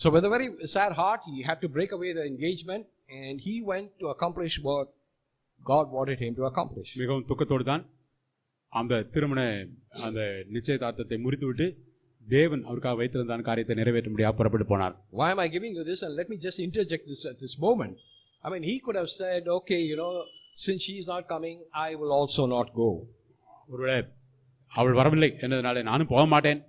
So with a very sad heart, he had to break away the engagement, and he went to accomplish what God wanted him to accomplish. மிகவும் துக்கத்தோடு தான் அந்த திருமண அந்த நிச்சயதார்த்தத்தை முறித்துவிட்டு தேவன் அவருக்காக வைத்திருந்த காரியத்தை நிறைவேற்றும்படியாக புறப்பட்டு போனார். Why am I giving you this? And let me just interject this at this moment. I mean, he could have said, okay, since she is not coming, I will also not go. ஒருவேளை அவள் வரவில்லை என்றதனாலே நானும் போக மாட்டேன்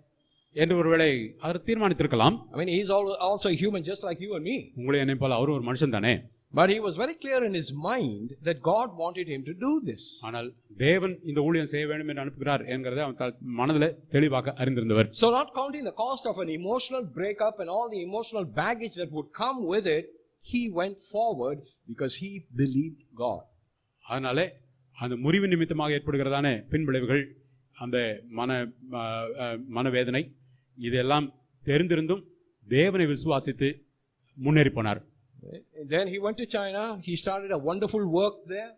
என்று ஒருவேளை அவர் தீர்மானித்திருக்கலாம். I mean, he is also a human just like you and me. உங்களை என்னை போல அவரும் ஒரு மனுஷன் தானே. But he was very clear in his mind that God wanted him to do this. ஆனால் தேவன் இந்த ஊழியம் செய்ய வேண்டும் என்று அனுப்புகிறார் என்கிறதை அவன் மனதில் தெளிவாக அறிந்திருந்தவர். So not counting the cost of an emotional breakup and all the emotional baggage that would come with it, he went forward because he believed God. அதனாலே அந்த முறிவு நிமித்தமாக ஏற்படுகிறதான பின்விளைவுகள், அந்த மனவேதனை, இதெல்லாம் தெரிந்திருந்தும் தேவனை விசுவாசித்து முன்னேறி போனார். Then he went to China. He started a wonderful work there.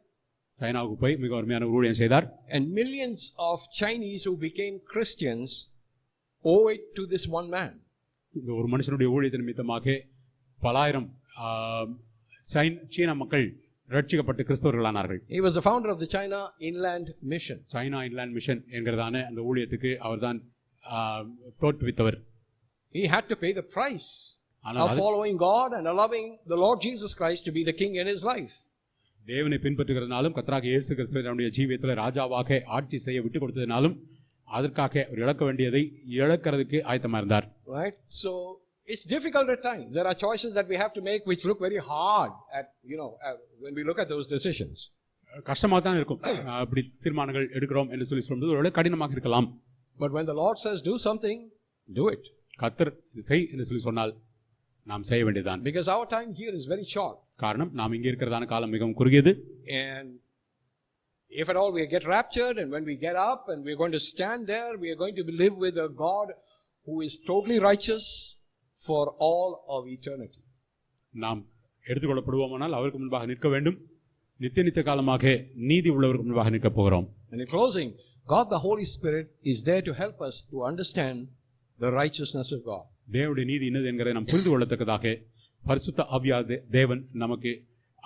சைனாவுக்கு போய் மிக அருமையான ஊழியம் செய்தார். And millions of Chinese who became Christians owe it to this one man. இந்த ஒரு மனுஷனுடைய ஊழியத்தின் நிமித்தமாக பலாயிரம் சீன மக்கள் ரட்சிக்கப்பட்டு கிறிஸ்தவர்களானார்கள். He was the founder of the China Inland Mission. China inland mission என்கிறதான அந்த ஊழியத்துக்கு அவர்தான் தோற்றுவித்தவர். He had to pay the price of following God and allowing the Lord Jesus Christ to be the king in his life. தேவனை பின்பற்றுகிறதுனாலும் கர்த்தராகிய இயேசு கிறிஸ்துவை தன்னுடைய ஜீவியத்தில் ராஜாவாக ஆட்சி செய்ய விட்டுக் கொடுத்ததினாலும் அதற்காக அவர் இழக்க வேண்டியதை இழக்கிறதுக்கு ஆயத்தமா இருந்தார். Right? So it's difficult at times. There are choices that we have to make which look very hard at when we look at those decisions. கஷ்டமாக தான் இருக்கும். அப்படி தீர்மானங்கள் எடுக்கிறோம் என்று சொல்லும்போது ஒருவேளை கடினமாக இருக்கலாம். But when the Lord says do something, do it. கர்த்தர் செய் என்று சொன்னால் நாம் செய்ய வேண்டியதுதான். Because our time here is very short. காரணம் நாம் இங்கே இருக்கிறதான காலம் மிகவும் குறுகியது. And if at all we get raptured and when we get up and we are going to stand there, we are going to live with a God who is totally righteous for all of eternity. நாம் எடுத்துக்கொள்ளப்படுவோமானால் அவருக்கு முன்பாக நிற்க வேண்டும். நித்திய காலமாக நீதி உள்ளவருக்கு முன்பாக நிற்க போகிறோம். And in closing, God the Holy Spirit is there to help us to understand the righteousness of God. தேவனுடைய நீதி என்னது என்கிறதை நாம் புரிந்து கொள்ளத்தக்கதாக பரிசுத்த ஆவியானவர் தேவன் நமக்கு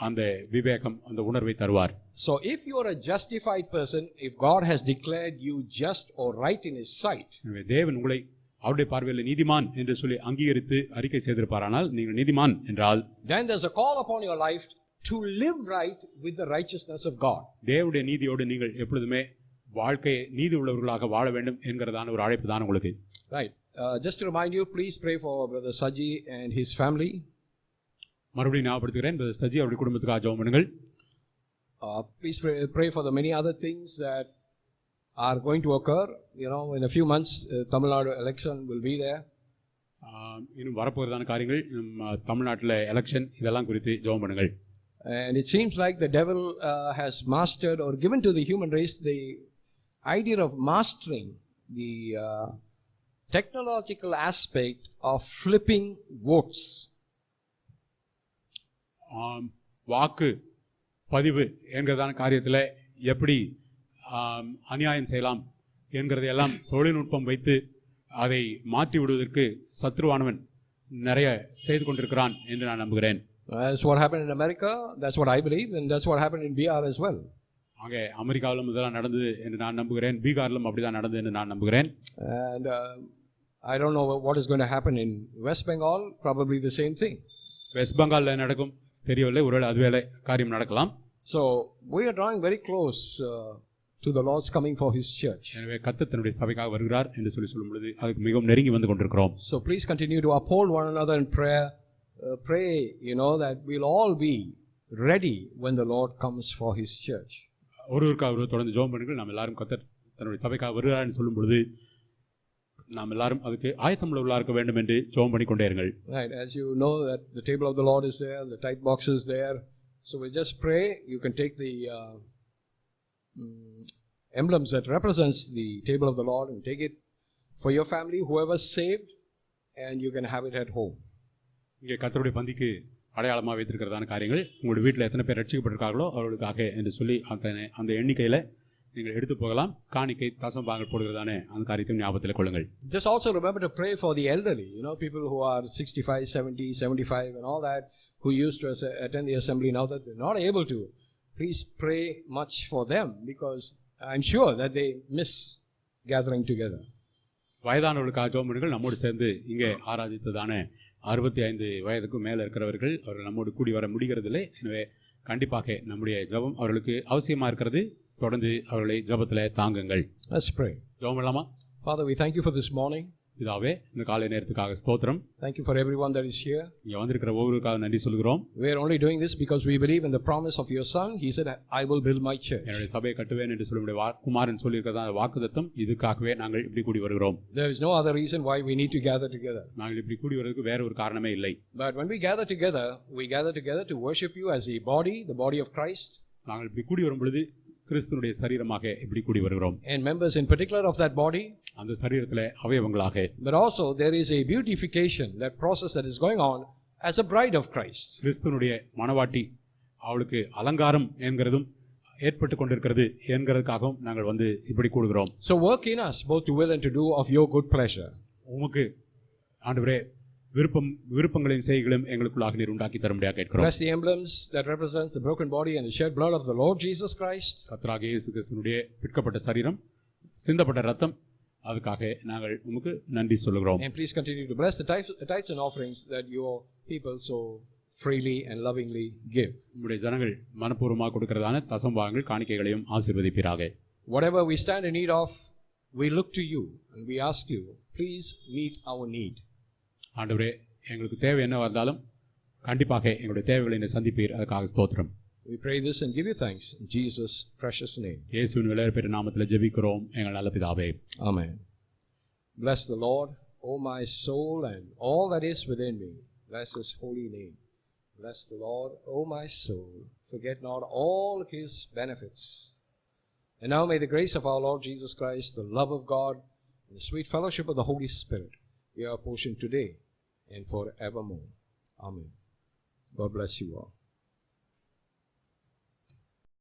அந்த விவேகம், அந்த உணர்வை தருவார். So if you are a justified person, if God has declared you just or right in his sight, தேவன் உங்களை அவருடைய பார்வையில் நீதிமான் என்று சொல்லி அங்கீகரித்து அறிக்கை செய்திருப்பாரானால் நீங்கள் நீதிமான் என்றால், then there's a call upon your life to live right with the righteousness of God. தேவனுடைய நீதியோடு நீங்கள் எப்பொழுதுமே வாழ்க்கையை நீதி உள்ளவர்களாக வாழ வேண்டும் என்கிறதான ஒரு அழைப்பு தான் உங்களுக்கு. Right. Just to remind you, please pray for Brother Saji and his family. மறுபடியும் ஞாபகப்படுத்துகிறேன், Brother Saji அவருடைய குடும்பத்துக்காக ஜெபம் பண்ணுங்கள். Please pray for the many other things that are going to occur. In a few months, Tamil Nadu election will be there. இன்னும் வரப்போகிறதான காரியங்கள், தமிழ்நாட்டில் election, இதெல்லாம் குறித்து ஜெபம் பண்ணுங்கள். And it seems like the devil has mastered or given to the human race the idea of mastering the technological aspect of flipping votes. வாக்கு பதிவு என்கிறதான காரியத்தில் எப்படி அநியாயம் செய்யலாம் என்கிறதையெல்லாம் தொழில்நுட்பம் வைத்து அதை மாற்றி விடுவதற்கு சத்ருவானவன் நிறைய செய்து கொண்டிருக்கிறான் என்று நான் நம்புகிறேன். That's what happened in America. That's what I believe, and that's what happened in Bihar as well. அங்கே அமெரிக்காவிலும் இதெல்லாம் நடந்தது என்று நான் நம்புகிறேன். பீகாரிலும் அப்படிதான் நடந்தது என்று நான் நம்புகிறேன். And I don't know what is going to happen in West Bengal. Probably the same thing. West பெங்காலில் நடக்கும் தெரியவில்லை, ஒருவேளை அதுவேளை காரியம் நடக்கலாம். So we are drawing very close to the Lord's coming for his church. எனவே கர்த்தர் தன்னுடைய சபைக்காக வருகிறார் என்று சொல்லும் பொழுது அதுக்கு மிகவும் நெருங்கி வந்து கொண்டிருக்கிறோம். So please continue to uphold one another in prayer. Pray, that we'll all be ready when the Lord comes for his church. ஒருவருக்காக தொடர்ந்து ஜெபம் பண்ணுங்கள். நாம் எல்லாரும் கர்த்தர் தன்னுடைய சபைக்காக வருகிறார் என்று சொல்லும் பொழுது நாம் எல்லாரும் அதுக்கு ஆயத்தமுள்ளவர்களாக இருக்க வேண்டும் என்று ஜெபம் பண்ணிக்கொண்டே இருங்கள். Right, as you know that the table of the Lord is there, the tithe box is there. So we just pray. You can take the emblems that represents the table of the Lord and take it for your family, whoever's saved, and you can have it at home. இங்கே கர்த்தருடைய பந்திக்கு அடையாளமாக வைத்திருக்கிறதான காரியங்கள் உங்களுடைய வீட்டில் எத்தனை பேர் ரட்சிக்கப்பட்டிருக்கார்களோ அவர்களுக்காக என்று சொல்லி அந்த எண்ணிக்கையில் நீங்கள் எடுத்து போகலாம். காணிக்கை தசம் பாகங்கள் போடுகிறதான அந்த காரியத்தையும் ஞாபகத்தில் கொள்ளுங்கள். Just also remember to pray for the elderly, people who are 65, 70, 75 and all that, who used to attend the assembly, now that they're not able to. Please pray much for them, because I'm sure that they miss gathering together. வயதானவர்களுக்காக ஜெபம் பண்ணுங்கள். நம்மோடு சேர்ந்து இங்கே ஆராதித்ததான 65 வயதுக்கு மேலே இருக்கிறவர்கள் அவர்கள் நம்மோடு கூடி வர முடிகிறதில்லை. எனவே கண்டிப்பாக நம்முடைய ஜெபம் அவர்களுக்கு அவசியமாக இருக்கிறது. தொடர்ந்து அவர்களை ஜெபத்தில் தாங்குங்கள். Let's pray. ஜெபம் பண்ணலாமா? Father, we thank you for this morning. இதாவே இந்த காலை நேரத்துக்காக ஸ்தோத்திரம். Thank you for everyone that is here. இங்கே வந்திருக்கிற ஒவ்வொருவருக்காக நன்றி சொல்கிறோம். We are only doing this because we believe in the promise of your son. He said, I will build my church. என்னுடைய சபையை கட்டுவேன் என்று சொல்லுடைய குமாரன் சொல்லியிருக்கிறதா வாக்குத்தத்தம். இதுக்காகவே நாங்கள் இப்படி கூடி வருகிறோம். There is no other reason why we need to gather together. நாங்கள் இப்படி கூடி வருவதற்கு வேற ஒரு காரணமே இல்லை. But when we gather together to worship you as a body, the body of Christ. நாங்கள் இப்படி கூடி வரும் பொழுது கிறிஸ்துவினுடைய சரீரமாக இப்படி கூடி வருகிறோம். And members in particular of that body. அந்த சரீரத்திலே அவயவங்களாக. But also there is a beautification, that process that is going on as a bride of Christ. கிறிஸ்துவினுடைய மணவாட்டி அவளுக்கு அலங்காரம் என்கிறதும் ஏற்பட்டு கொண்டிருக்கிறது என்கிறதுக்காகவும் நாங்கள் வந்து இப்படி கூடுகிறோம். So work in us both to will and to do of your good pleasure. உமக்கு ஆண்டவரே விருப்பங்களின் செய்களும் எங்களுக்குள்ளாக நீர் உண்டாக்கி தரும்படியாக கேட்கிறோம். Bless the emblems that represents the broken body and the shed blood of the Lord Jesus Christ. கர்த்தராகிய இயேசு கிறிஸ்துவினுடைய பிற்கப்பட்ட சரீரம், சிந்தப்பட்ட ரத்தம், அதுக்காக நாங்கள் உமக்கு நன்றி சொல்கிறோம். And please continue to bless the tithes and offerings that your people so freely and lovingly give. உம்முடைய ஜனங்கள் மனப்பூர்வமாக கொடுக்கிறதான தசம்பாகங்கள் காணிக்கைகளையும் ஆசீர்வதிப்பீராக. Whatever we stand in need of, we look to you and we ask you, please meet our need. ஆண்டவரே, எங்களுக்கு தேவை என்ன வந்தாலும் கண்டிப்பாக எங்களுடைய தேவைகளை நீர் சந்திப்பீர். அதுக்காக ஸ்தோத்திரம். We pray this and give you thanks in Jesus' precious name. இயேசுவின் விலையேறப்பெற்ற நாமத்தில் ஜெபிக்கிறோம் எங்கள் நல்ல பிதாவே. Amen. Bless the Lord, O my soul, and all that is within me. Bless his holy name. Bless the Lord, O my soul. Forget not all his benefits. And now may the grace of our Lord Jesus Christ, the love of God, and the sweet fellowship of the Holy Spirit be our portion today and forevermore. Amen. God bless you all.